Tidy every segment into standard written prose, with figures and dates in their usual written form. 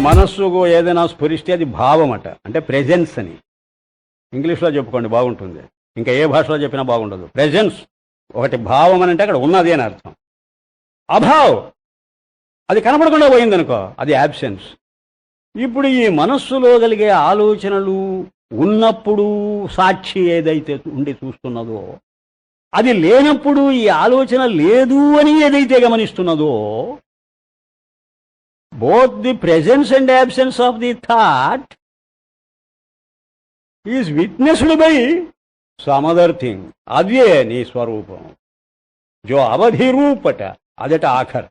మనస్సుకు ఏదైనా స్ఫురిస్తే అది భావం అట, అంటే ప్రెజెన్స్ అని. ఇంగ్లీష్లో చెప్పుకోండి బాగుంటుంది, ఇంకా ఏ భాషలో చెప్పినా బాగుండదు. ప్రెజెన్స్ ఒకటి, భావం అని అంటే అక్కడ ఉన్నది అని అర్థం. అభావ్ అది కనపడకుండా పోయిందనుకో, అది యాబ్సెన్స్. ఇప్పుడు ఈ మనస్సులో కలిగే ఆలోచనలు ఉన్నప్పుడు సాక్షి ఏదైతే ఉండి చూస్తున్నదో, అది లేనప్పుడు ఈ ఆలోచన లేదు అని ఏదైతే గమనిస్తున్నదో, both the presence and absence of the thought is witnessed by some other thing. అదే నీ స్వరూపం. जो अवधि रूपट అదట ఆఖర్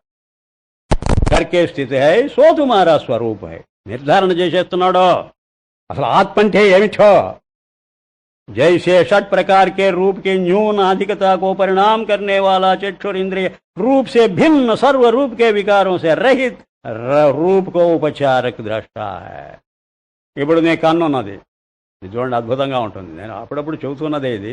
करके स्थित है सो तुम्हारा स्वरूप है. నిర్ధారణ చేసేస్తున్నాడో అసలు ఆత్మ అంటే ఏమిటో. जैसे षट प्रकार के रूप के न्यून अधिकता को परिणाम करने वाला चक्षुर इंद्रिय रूप से भिन्न सर्व रूप के विकारों से रहित రూప్ కో ఉపచారక్ ద్రష్ట. ఇప్పుడు నీ కన్ను ఉన్నది, ఇది చూడండి అద్భుతంగా ఉంటుంది. నేను అప్పుడప్పుడు చెబుతున్నదే ఇది.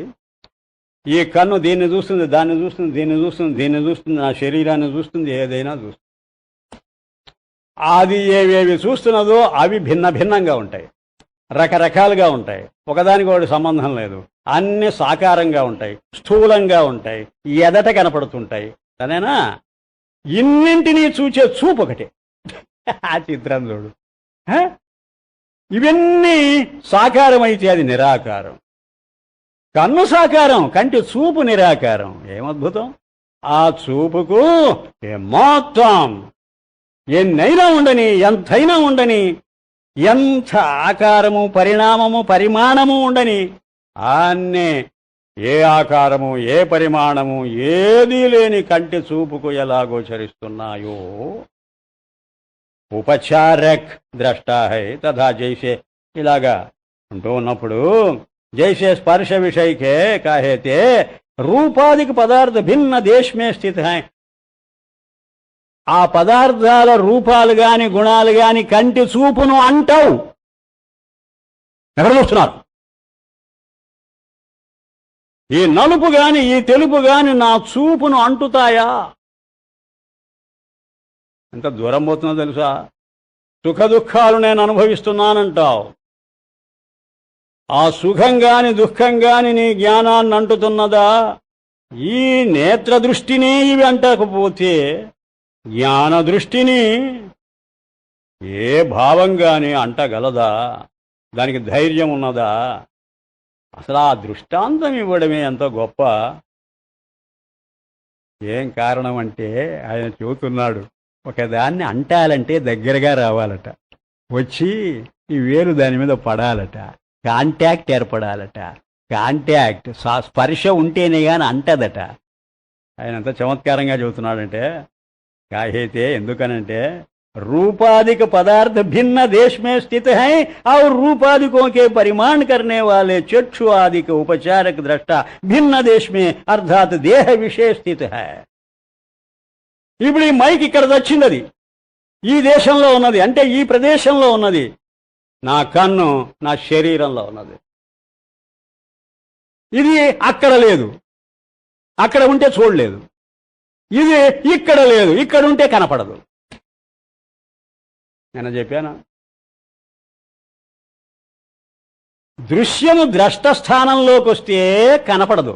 ఈ కన్ను దీన్ని చూస్తుంది, దాన్ని చూస్తుంది, దీన్ని చూస్తుంది, దీన్ని చూస్తుంది, నా శరీరాన్ని చూస్తుంది, ఏదైనా చూస్తుంది. అది ఏవేవి చూస్తున్నదో అవి భిన్న భిన్నంగా ఉంటాయి, రకరకాలుగా ఉంటాయి, ఒకదానికి ఒకటి సంబంధం లేదు. అన్ని సాకారంగా ఉంటాయి, స్థూలంగా ఉంటాయి, ఎదట కనపడుతుంటాయి. సరేనా? ఇన్నింటినీ చూచే చూపు ఒకటే. ఆ చిత్రం చూడు. ఇవన్నీ సాకారమైతే అది నిరాకారం. కన్ను సాకారం, కంటి చూపు నిరాకారం. ఏమద్భుతం! ఆ చూపుకు మొత్తం ఎన్నైనా ఉండని, ఎంతైనా ఉండని, ఎంత ఆకారము, పరిణామము, పరిమాణము ఉండని, అన్నీ ఏ ఆకారము, ఏ పరిమాణము, ఏదీ లేని కంటి చూపుకు ఎలా గోచరిస్తున్నాయో ఉపచారక్ ద్రష్ట హై తథా జైసే. ఇలాగా ఉంటూ ఉన్నప్పుడు జైసే స్పర్శ విషయకే కాహేతే రూపాదిక పదార్థ భిన్న దేశమే స్థిత హై. ఆ పదార్థాల రూపాలు గాని గుణాలు గాని కంటి చూపును అంటావు. ఎక్కడ చూస్తున్నారు? ఈ నలుపు గాని ఈ తెలుపు గాని నా చూపును అంటుతాయా? ఎంత దూరం పోతుందో తెలుసా? సుఖ దుఃఖాలు నేను అనుభవిస్తున్నానంటావు. ఆ సుఖం గాని దుఃఖం గాని నీ జ్ఞానాన్ని అంటుతున్నదా? ఈ నేత్ర దృష్టిని ఇవి అంటకపోతే జ్ఞాన దృష్టిని ఏ భావం గాని అంటగలదా? దానికి ధైర్యం ఉన్నదా? అసలు ఆ దృష్టాంతం ఇవ్వడమే ఎంతో గొప్ప. ఏం కారణం అంటే ఆయన చెబుతున్నాడు, ఒకదాన్ని అంటాలంటే దగ్గరగా రావాలట, వచ్చి ఈ వేరు దాని మీద పడాలట, కాంటాక్ట్ ఏర్పడాలట. కాంటాక్ట్ స్పర్శ ఉంటేనే కానీ అంటదట. ఆయన ఎంత చమత్కారంగా చెబుతున్నాడంటే, కాహైతే ఎందుకనంటే रूपादिक पदार्थ भिन्न देश में स्थित हैं और रूपादिकों के परिमाण करने वाले चक्षु आदि के उपचारक दृष्टा भिन्न देश में अर्थात देह विषय स्थित है. ఇప్పుడు ఈ మైక్ ఇక్కడ వచ్చింది, ఈ దేశంలో ఉన్నది, అంటే ఈ ప్రదేశంలో ఉన్నది. నా కన్ను నా శరీరంలో ఉన్నది. ఇది అక్కడ లేదు, అక్కడ ఉంటే చూడలేదు. ఇది ఇక్కడ లేదు, ఇక్కడ ఉంటే కనపడదు. నేను చెప్పాను, దృశ్యము ద్రష్ట స్థానంలోకి వస్తే కనపడదు,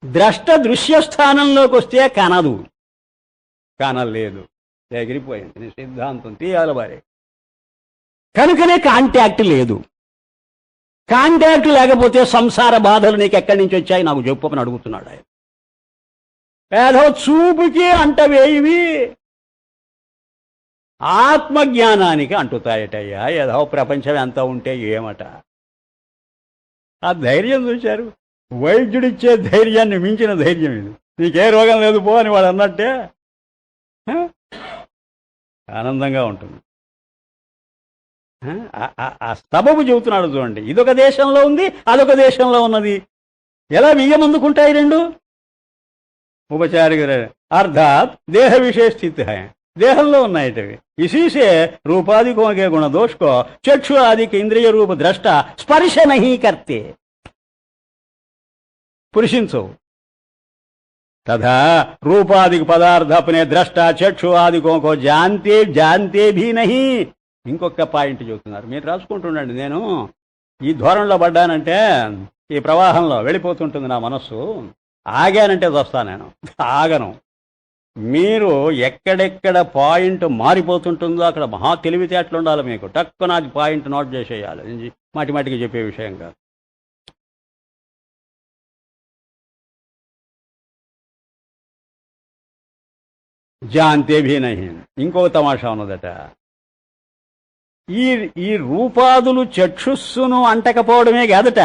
ద్రష్ట దృశ్య స్థానంలోకి వస్తే కనదు. కనలేదు, ఎగిరిపోయింది నీ సిద్ధాంతం, తీయాలి వారే. కనుకనే కాంటాక్ట్ లేదు. కాంటాక్ట్ లేకపోతే సంసార బాధలు నీకు ఎక్కడి నుంచి వచ్చాయి నాకు చెప్పమని అడుగుతున్నాడు ఆయన. ఏదో చూపుకి అంటవేవి ఆత్మజ్ఞానానికి అంటుతాయటయ్యా. ఏదో ప్రపంచం ఎంత ఉంటే ఏమట. ఆ ధైర్యం చూశారు, వైద్యుడిచ్చే ధైర్యాన్ని మించిన ధైర్యం ఇది. నీకే రోగం లేదు పో అని వాడు అన్నట్టే ఆనందంగా ఉంటుంది. ఆ సబబు చెబుతున్నాడు చూడండి. ఇదొక దేశంలో ఉంది, అదొక దేశంలో ఉన్నది. ఎలా వియ్యమందుకుంటాయి రెండు? ఉపచారిక అర్థాత్ దేహ విషయ స్థితి దేహంలో ఉన్నాయిటవి. ఇసీసే రూపాదికోं के गुण दोष को चक्षु आदि के इंद्रिय रूप दृष्टा स्पर्श नहीं करते. పురుషించవు. తథా రూపాదికి పదార్థ అప్నే ద్రష్ట చక్షు ఆదికోకో జాంతే జాంతే భీ నహి. ఇంకొక పాయింట్ చెబుతున్నారు, మీరు రాసుకుంటుండండి. నేను ఈ ధోరణిలో పడ్డానంటే ఈ ప్రవాహంలో వెళ్ళిపోతుంటుంది నా మనస్సు. ఆగానంటే వస్తా, నేను ఆగను. మీరు ఎక్కడెక్కడ పాయింట్ మారిపోతుంటుందో అక్కడ మహా తెలివితేటలు ఉండాలి మీకు. టక్కున అది పాయింట్ నోట్ చేసేయాలి, మాటి మాటికి చెప్పే విషయం కాదు. జాంతే భీ నహి. ఇంకొక తమాషా ఉన్నదట, ఈ రూపాదులు చక్షుస్సును అంటకపోవడమే కాదట,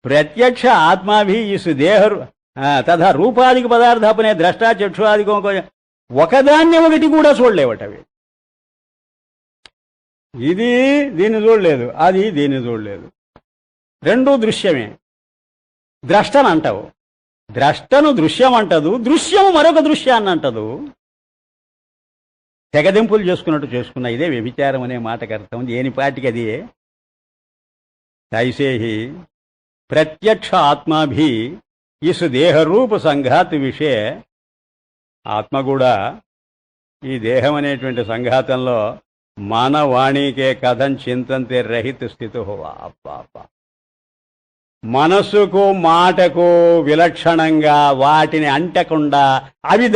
ప్రత్యక్ష ఆత్మాభి ఇసు దేహరు తథా రూపాదికి పదార్థాపనే ద్రష్ట చక్షు ఆదికో ఒకదాన్ని ఒకటి కూడా చూడలేవట అవి. ఇది దీన్ని చూడలేదు, అది దీన్ని చూడలేదు, రెండూ దృశ్యమే. ద్రష్టను అంటావు, ద్రష్టను దృశ్యం అంటదు, దృశ్యము మరొక దృశ్యాన్ని అంటదు. తెగదింపులు చేసుకున్నట్టు చేసుకున్నా. ఇదే వ్యభిచారం అనే మాటకు అర్థం. దేని పాటికి అది. తైసేహి ప్రత్యక్ష ఆత్మాభి ఇసు దేహరూప సంఘాత్ విషయ. ఆత్మ కూడా ఈ దేహం అనేటువంటి సంఘాతంలో మన వాణికే కథం చింతంతే రహిత స్థితి హోవా. అబ్బా, మనస్సుకు మాటకు విలక్షణంగా వాటిని అంటకుండా, అవి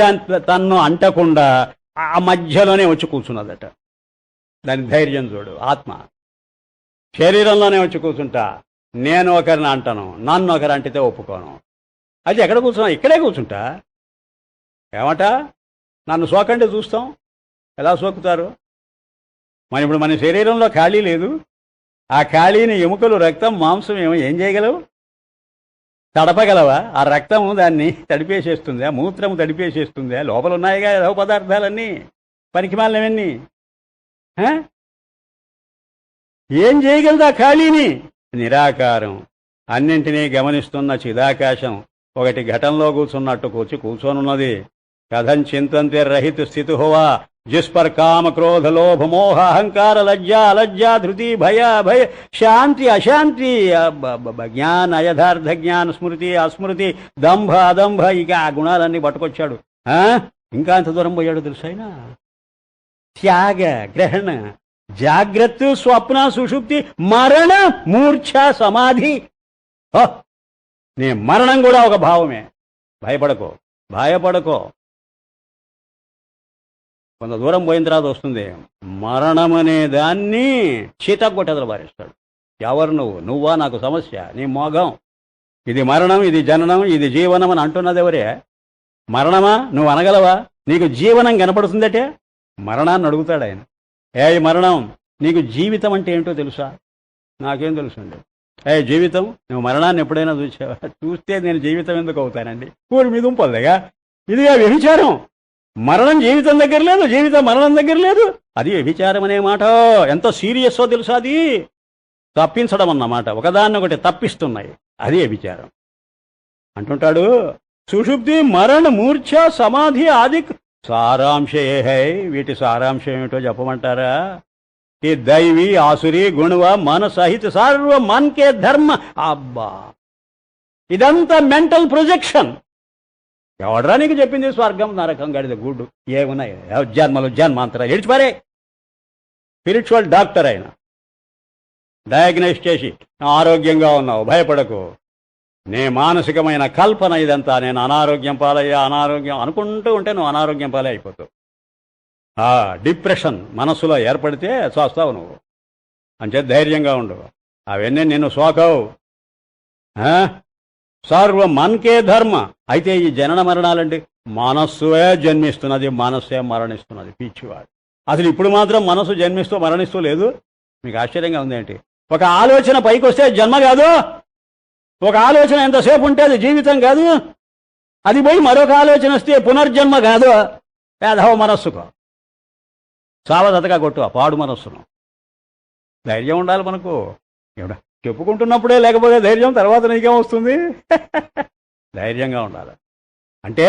తన్ను అంటకుండా ఆ మధ్యలోనే వచ్చి కూర్చున్నదట. దాని ధైర్యం చూడు. ఆత్మ శరీరంలోనే వచ్చి కూర్చుంటా, నేను ఒకరిని అంటాను, నన్ను ఒకరు అంటితే ఒప్పుకోను. అది ఎక్కడ కూర్చున్నా? ఇక్కడే కూర్చుంటా. ఏమట నన్ను సోకండి చూస్తాం, ఎలా సోకుతారు? మరి ఇప్పుడు మన శరీరంలో ఖాళీ లేదు. ఆ ఖాళీని ఎముకలు, రక్తం, మాంసం ఏం చేయగలవు? తడపగలవా? ఆ రక్తము దాన్ని తడిపేసేస్తుందా? మూత్రము తడిపేసేస్తుందా? లోపల ఉన్నాయిగా ఏదో పదార్థాలన్నీ, పనికిమాలినవన్నీ. ఏం చేయగలదు ఆ ఖాళీని? నిరాకారం. అన్నింటినీ గమనిస్తున్న చిదాకాశం ఒకటి ఘటంలో కూర్చున్నట్టు కూర్చోనున్నది. కథం చింతంతే రహిత స్థితి హోవా జిస్ పర్ కామ క్రోధ లోభ మోహ అహంకార లజ్జా అలజ్జా ధృతి భయ భయ శాంతి అశాంతి జ్ఞాన అయథార్థ జ్ఞాన స్మృతి అస్మృతి దంభ అదంభ, ఇక ఆ గుణాలన్నీ పట్టుకొచ్చాడు. ఇంకా అంత దూరం పోయాడు తెలుసు ఆయన. త్యాగ గ్రహణ జాగ్రత్త స్వప్న సుషుప్తి మరణ మూర్ఛ సమాధి. నీ మరణం కూడా ఒక భావమే. భయపడకో. కొంత దూరం పోయిన తర్వాత వస్తుంది మరణం అనే దాన్ని. చీతకొట్టెదలు బారేస్తాడు. ఎవరు నువ్వా? నాకు సమస్య, నీ మోగం. ఇది మరణం, ఇది జననం, ఇది జీవనం అని అంటున్నది ఎవరే? మరణమా? నువ్వు అనగలవా? నీకు జీవనం కనపడుతుందటే. మరణాన్ని అడుగుతాడు ఆయన. మరణం, నీకు జీవితం అంటే ఏంటో తెలుసా? నాకేం తెలుసుండి. జీవితం, నువ్వు మరణాన్ని ఎప్పుడైనా చూసావా? చూస్తే నేను జీవితం ఎందుకు అవుతానండి? ఊరి మీద ఉంపొందిగా. ఇదిగా వ్యభిచారం. మరణం జీవితం దగ్గర లేదు, జీవితం మరణం దగ్గర లేదు. అది వ్యభిచారం అనే మాట ఎంత సీరియస్సో తెలుసా? అది తప్పించడం అన్నమాట. ఒకదాన్నొకటి తప్పిస్తున్నాయి. అది వ్యభిచారం అంటుంటాడు. సుషుప్తి మరణ మూర్ఛ సమాధి ఆది సారాంశే హై. వీటి సారాంశం ఏమిటో చెప్పమంటారా? ఈ దైవీ ఆసురి గుణవ మన సహిత సర్వ మన్కే ధర్మ. అబ్బా, ఇదంతా మెంటల్ ప్రొజెక్షన్. ఎవడరా నీకు చెప్పింది స్వర్గం నరకం గడిద గుడ్డు ఏమున్నాయి? జన్మలు జన్మాంతరాలు ఏడ్చిపారే. స్పిరిచువల్ డాక్టర్ అయిన డయాగ్నైజ్ చేసి ఆరోగ్యంగా ఉన్నావు, భయపడకు. నే మానసికమైన కల్పన ఇదంతా. నేను అనారోగ్యం అనారోగ్యం అనుకుంటూ ఉంటే నువ్వు అనారోగ్యం పాలే అయిపోతావు. డిప్రెషన్ మనస్సులో ఏర్పడితే చూస్తావు నువ్వు. అంతే ధైర్యంగా ఉండు. అవన్నీ నిన్ను సోకవు. సర్వ మన్కే ధర్మ. అయితే ఈ జనన మరణాలండి మనస్సువే జన్మిస్తున్నది, మనస్సే మరణిస్తున్నది. పిచ్చివాడు. అసలు ఇప్పుడు మాత్రం మనస్సు జన్మిస్తూ మరణిస్తూ లేదు. మీకు ఆశ్చర్యంగా ఉందేంటి? ఒక ఆలోచన పైకి వస్తే జన్మ కాదు. ఒక ఆలోచన ఎంతసేపు ఉంటే అది జీవితం కాదు. అది పోయి మరొక ఆలోచన వస్తే పునర్జన్మ కాదు. పేదవ మనస్సుకు సావధతగా కొట్టు ఆ పాడు మనస్సును. ధైర్యం ఉండాలి మనకు. ఎవడ చెప్పుకుంటున్నప్పుడే లేకపోతే ధైర్యం తర్వాత నీకేం వస్తుంది? ధైర్యంగా ఉండాలి. అంటే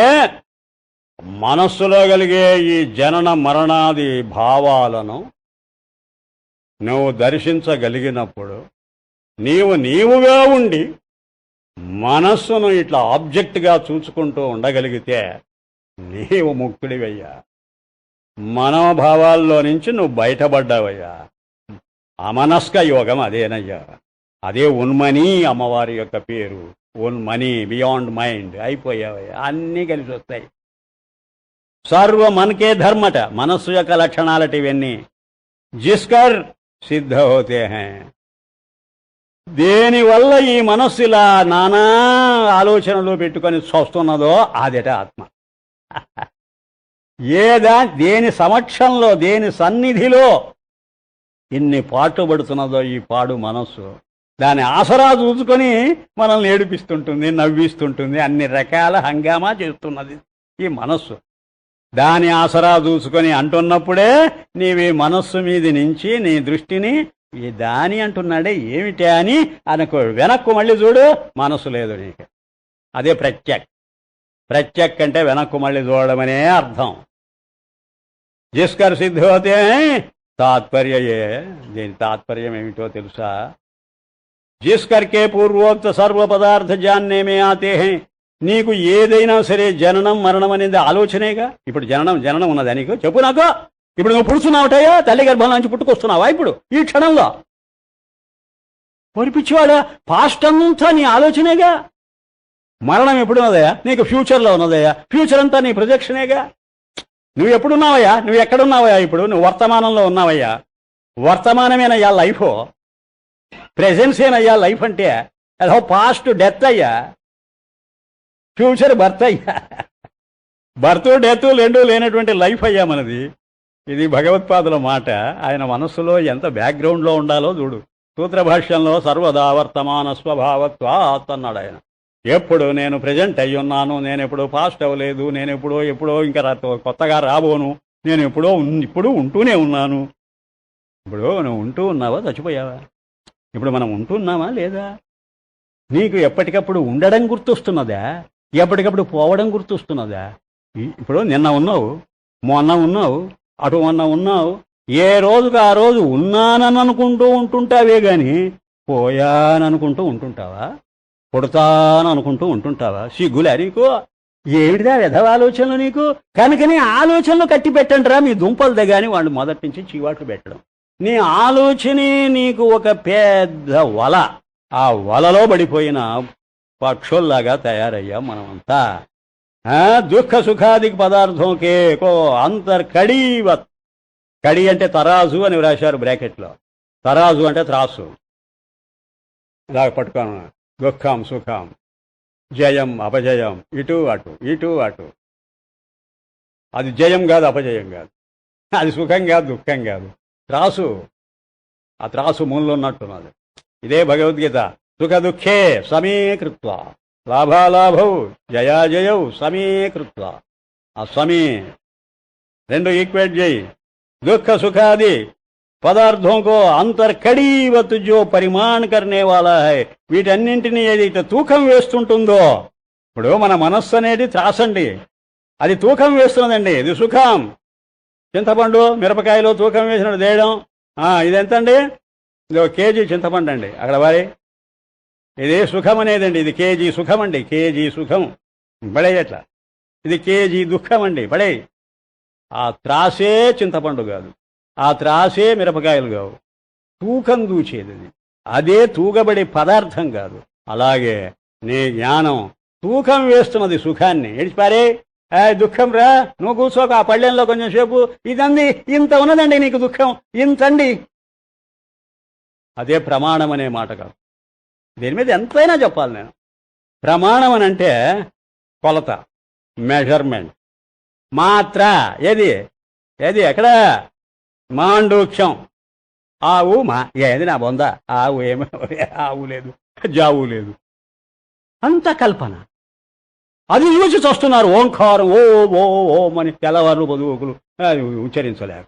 మనస్సులో కలిగే ఈ జనన మరణాది భావాలను నువ్వు దర్శించగలిగినప్పుడు నీవుగా ఉండి మనస్సును ఇట్లా ఆబ్జెక్ట్గా చూసుకుంటూ ఉండగలిగితే నీవు ముక్తుడివయ్యా. మనోభావాల్లో నుంచి నువ్వు బయటపడ్డావయ్యా. అమనస్క యోగం అదేనయ్యా. అదే ఉన్మని అమ్మవారి యొక్క పేరు. ఉన్మని, బియాండ్ మైండ్ అయిపోయావయ్యా. అన్నీ కలిసి వస్తాయి. సర్వ మనకే ధర్మట, మనస్సు యొక్క లక్షణాలటి ఇవన్నీ. జిస్కర్ సిద్ధ హోతే హై. దేనివల్ల ఈ మనస్సు ఇలా నానా ఆలోచనలు పెట్టుకొని చూస్తున్నదో అదేట ఆత్మ. దేని సమక్షంలో, దేని సన్నిధిలో ఇన్ని పాటుపడుతున్నదో ఈ పాడు మనస్సు, దాని ఆసరా చూసుకొని మనల్ని ఏడిపిస్తుంటుంది, నవ్విస్తుంటుంది, అన్ని రకాల హంగామా చేస్తున్నది ఈ మనస్సు. దాని ఆసరా చూసుకొని అంటున్నప్పుడే నీవి మనస్సు మీద నుంచి నీ దృష్టిని ఈ దాని అంటున్నాడే ఏమిటే అని అనుకో. వెనక్కు మళ్ళీ చూడు, మనస్సు లేదు నీకు. అదే ప్రత్యక్. ప్రత్యక్ అంటే వెనక్కు మళ్ళీ చూడడమనే అర్థం. జిస్కర్ సిద్ధ హోతే తాత్పర్యయే. దీని తాత్పర్యం ఏమిటో తెలుసా? జిస్కర్కే పూర్వోక్త సర్వ పదార్థ జాన్నే మే ఆతే హై. నీకు ఏదైనా సరే జననం మరణం అనేది ఆలోచనేగా. ఇప్పుడు జననం ఉన్నదా నీకు? చెప్పు నాకు. ఇప్పుడు నువ్వు పుడుతున్నావుటయా? తల్లి గర్భం నుంచి పుట్టుకొస్తున్నావా ఇప్పుడు ఈ క్షణంలో? పొరిపిచ్చివాడా, పాస్ట్ అంతా నీ ఆలోచనేగా. మరణం ఎప్పుడున్నదయా? నీకు ఫ్యూచర్లో ఉన్నదయా. ఫ్యూచర్ అంతా నీ ప్రొజెక్షనేగా. నువ్వు ఎప్పుడున్నావయ్యా? నువ్వు ఎక్కడున్నావయ్యా? ఇప్పుడు నువ్వు వర్తమానంలో ఉన్నావయ్యా. వర్తమానమేనయ్యా లైఫ్. ప్రెజెన్సేనయ్యా లైఫ్ అంటే. అదో పాస్ట్ డెత్ అయ్యా, ఫ్యూచర్ బర్త్ అయ్యా. బర్త్ డెత్ రెండూ లేనటువంటి లైఫ్ అయ్యా మనది. ఇది భగవత్పాదుల మాట. ఆయన మనస్సులో ఎంత బ్యాక్గ్రౌండ్లో ఉండాలో చూడు. సూత్రభాష్యంలో సర్వదా వర్తమాన స్వభావత్వాత్ అన్నాడు ఆయన. ఎప్పుడు నేను ప్రజెంట్ అయ్యి ఉన్నాను, నేను ఎప్పుడో పాస్ట్ అవ్వలేదు, నేను ఎప్పుడో ఇంకా కొత్తగా రాబోను, నేను ఇప్పుడు ఉంటూనే ఉన్నాను. ఇప్పుడు నువ్వు ఉంటూ ఉన్నావా, చచ్చిపోయావా? ఇప్పుడు మనం ఉంటున్నామా లేదా? నీకు ఎప్పటికప్పుడు ఉండడం గుర్తొస్తున్నదా? ఎప్పటికప్పుడు పోవడం గుర్తొస్తున్నదా? ఇప్పుడు నిన్న ఉన్నావు, మొన్న ఉన్నావు, అటు మొన్న ఉన్నావు. ఏ రోజుకు ఆ రోజు ఉన్నానని అనుకుంటూ ఉంటుంటావే గాని పోయాననుకుంటూ ఉంటుంటావా? పుడతాననుకుంటూ ఉంటుంటావా? సిగ్గులే నీకు? ఏమిటిదా వెధవ ఆలోచనలు నీకు? కనుకని ఆలోచనలు కట్టి పెట్టండిరా మీ దుంపల దగ్గర. వాళ్ళు మొదటి నుంచి చీవాట్లు పెట్టడం. నీ ఆలోచనే నీకు ఒక పెద్ద వల. ఆ వలలో పడిపోయిన పక్షుల్లాగా తయారయ్యాం మనమంతా. దుఃఖ సుఖాదికి పదార్థంకే కో అంతర్కడీవత్. కడి అంటే తరాజు అని రాశారు బ్రాకెట్లో. తరాజు అంటే త్రాసు. ఇలా పట్టుకోను. దుఃఖం సుఖం, జయం అపజయం, ఇటు అటు ఇటు అటు. అది జయం కాదు, అపజయం కాదు. అది సుఖం కాదు, దుఃఖం కాదు. త్రాసు. ఆ త్రాసు మూలలో ఉన్నట్టున్నది. ఇదే భగవద్గీత. సుఖ దుఃఖే సమీకృత్వ లాభాలాభౌ జయాజయౌ సమీకృత్వ. ఆ సమీ రెండు ఈక్వేట్ చేయి. दुख सुखादि पदार्थों को अंतर कड़ीवत जो परिमाण करने वाला है వీటన్నింటినీ ఏదైతే తూకం వేస్తుంటుందో ఇప్పుడు మన మనస్సు అనేది త్రాసండి, అది తూకం వేస్తున్నదండి. ఇది సుఖం. చింతపండు మిరపకాయలో తూకం వేసినట్టు దేయడం. ఇది ఎంతండి? ఇది 1 కేజీ చింతపండు అండి అక్కడ వారి. ఇది సుఖం అనేదండి. ఇది కేజీ సుఖం అండి. కేజీ సుఖం పడేయట్లా. ఇది కేజీ దుఃఖం అండి పడే. ఆ త్రాసే చింతపండు కాదు, ఆ త్రాసే మిరపకాయలు కావు. తూకం దూచేది అదే తూగబడే పదార్థం కాదు. అలాగే నీ జ్ఞానం తూకం వేస్తున్నది సుఖాన్ని. ఏడిచిపారే దుఃఖం రా, నువ్వు కూర్చోక ఆ పళ్ళెంలో కొంచెం సేపు. ఇదండి, ఇంత ఉన్నదండి నీకు దుఃఖం, ఇంతండి. అదే ప్రమాణం అనే మాట కాదు. దీని మీద ఎంతైనా చెప్పాలి నేను. ప్రమాణం అని అంటే కొలత, మెజర్మెంట్, మాత్ర. ఏది ఏది ఎక్కడ? మాండూక్ష్యం. ఆవు మా ఏది నా బొంద. ఆవు ఏమో, ఆవు లేదు, జావు లేదు, అంత కల్పన. అది యూసి చూస్తున్నారు. ఓంకారం ఓ ఓ ఓం అని తెల్లవారు పొదుగులు ఉచ్చరించలేక.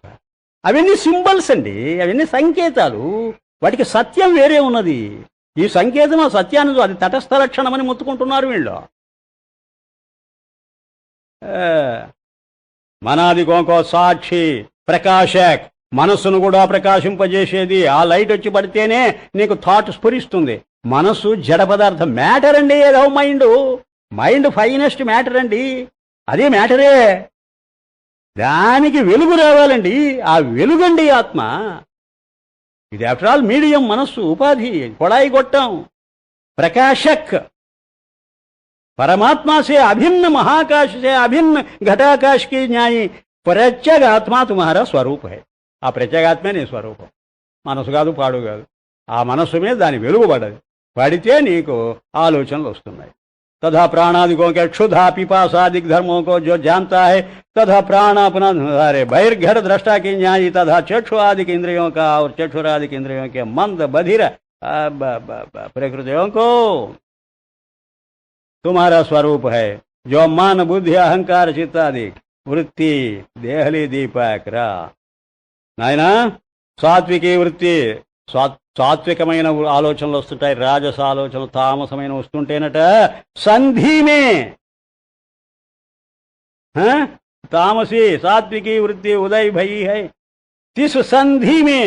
అవన్నీ సింబల్స్ అండి, అవన్నీ సంకేతాలు. వాటికి సత్యం వేరే ఉన్నది. ఈ సంకేతం ఆ సత్యాన్ని అది తటస్థ లక్షణం అని మొత్తుకుంటున్నారు వీళ్ళు. మనాది కోంకో సాక్షి ప్రకాశక్. మనస్సును కూడా ప్రకాశింపజేసేది. ఆ లైట్ వచ్చి పడితేనే నీకు థాట్ స్ఫురిస్తుంది. మనస్సు జడ పదార్థం, మ్యాటర్ అండి. ఏదో మైండ్ ఫైనెస్ట్ మ్యాటర్ అండి, అదే మ్యాటరే. దానికి వెలుగు రావాలండి, ఆ వెలుగండి ఆత్మ. ఇది ఆఫ్టర్ ఆల్ మీడియం, మనస్సు ఉపాధి, కొడాయి గొట్టం, ప్రకాశక్. परमात्मा से अभिन्न महाकाश से अभिन्न घटाकाश की न्यायी ప్రత్యేగాత్మ తుమ్హారా స్వరూప హై. ఆ ప్రత్యేగాత్మే నీ స్వరూపం. మనసు కాదు, పాడు కాదు. ఆ మనస్సు మీద దాని వెలుగు పడదు. పడితే నీకు ఆలోచనలు వస్తున్నాయి. तथा प्राणादिकों के क्षुधा पिपासादिक धर्मों को जो जानता है तथा प्राण अपना बहिर्घट दृष्टा की न्यायी तथा चक्षु आदि इंद्रियों का और चक्षुरादिक इंद्रियों के मंद बधिर प्रकृतियों को तुम्हारा स्वरूप है, जो मान बुद्धि अहंकार चित्तादि वृत्ति देहली दीपक रा नायना सात्विकी वृत्ति సాత్వికమైన ఆలోచనలు వస్తుంటాయి, రాజస ఆలోచనలు తామసమైన వస్తుంటేనట సంధిమే తామసి సాత్వికి వృత్తి ఉదయ్ భయి హై తిస్ సంధిమే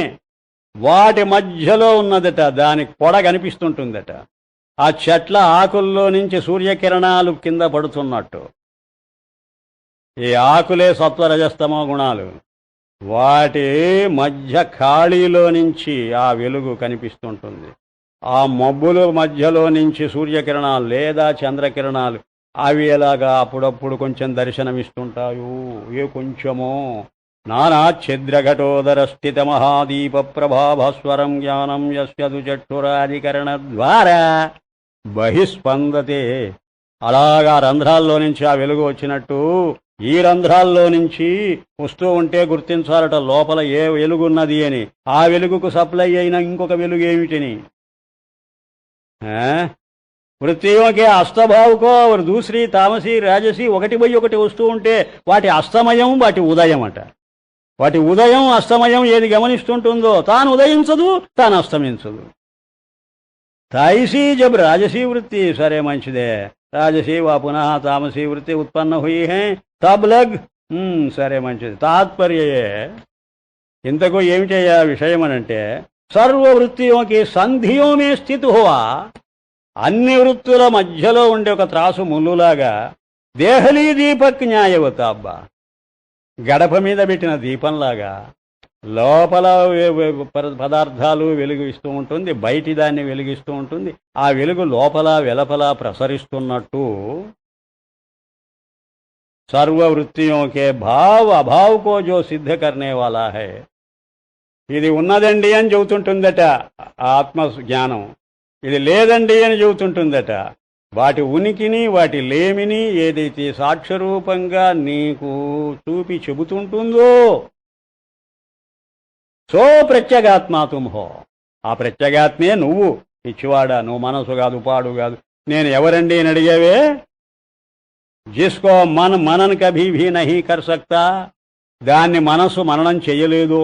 వాటి మధ్యలో ఉన్నదట. దానికి పొడ కనిపిస్తుంటుందట. ఆ చెట్ల ఆకుల్లో నుంచి సూర్యకిరణాలు కింద పడుతున్నట్టు. ఈ ఆకులే సత్వరజస్తమో గుణాలు. వాటి మధ్య ఖాళీలో నుంచి ఆ వెలుగు కనిపిస్తుంటుంది. ఆ మబ్బుల మధ్యలో నుంచి సూర్యకిరణాలు లేదా చంద్రకిరణాలు అవి ఎలాగా అప్పుడప్పుడు కొంచెం దర్శనమిస్తుంటాయో, ఏ కొంచెమో. నానా ఛిద్రఘటోదర స్థిత మహాదీప ప్రభాభస్వరం జ్ఞానం యస్యదు చక్షురాధికరణ ద్వారా బహిస్పందతే. అలాగా రంధ్రాల్లో నుంచి ఆ వెలుగు వచ్చినట్టు ఈ రంధ్రాల్లో నుంచి వస్తూ ఉంటే గుర్తించాలట లోపల ఏ వెలుగున్నది అని. ఆ వెలుగుకు సప్లై అయిన ఇంకొక వెలుగు ఏమిటని. వృత్తియోకే అస్తభావుకో దూసరి తామసి రాజసి ఒకటి పోయి ఒకటి వస్తూ ఉంటే వాటి అస్తమయం వాటి ఉదయం అట. వాటి ఉదయం అస్తమయం ఏది గమనిస్తుంటుందో తాను ఉదయించదు, తాను అస్తమించదు. ताइसी जब राजसी वृत्ति सरे मंचिदे राजसी व पुनः तामसी वृत्ति उत्पन्न हुई है तब लग సరే మంచిది. తాత్పర్యే ఇంతకు ఏమిటయ్యా విషయం అనంటే సర్వవృత్తియోకి సంధియో మే స్థితి హువా. అన్ని వృత్తుల మధ్యలో ఉండే ఒక త్రాసు ముల్లులాగా దేహలీ దీపక్ న్యాయవతాబ్బా గడప మీద పెట్టిన దీపంలాగా లోపల పదార్థాలు వెలుగిస్తూ ఉంటుంది, బయటి దాన్ని వెలిగిస్తూ ఉంటుంది. ఆ వెలుగు లోపల వెలపల ప్రసరిస్తున్నట్టు सर्ववृत्तियों के भाव अभाव को जो सिद्ध करने वाला है. ఇది ఉన్నదండి అని చెబుతుంటుందట ఆత్మ జ్ఞానం, ఇది లేదండి అని చెబుతుంటుందట. వాటి ఉనికిని వాటి లేమిని ఏదైతే సాక్ష్యరూపంగా నీకు చూపి చెబుతుంటుందో సో ప్రత్యేగాత్మా తుమ్ హో. ఆ ప్రత్యేగాత్మే నువ్వు. పిచ్చివాడా, నువ్వు మనసు కాదు, పాడు కాదు. నేను ఎవరండి అని అడిగావే, जिसको मन मनन कभी भी नहीं कर सकता, దాన్ని మనసు మననం చేయలేదు.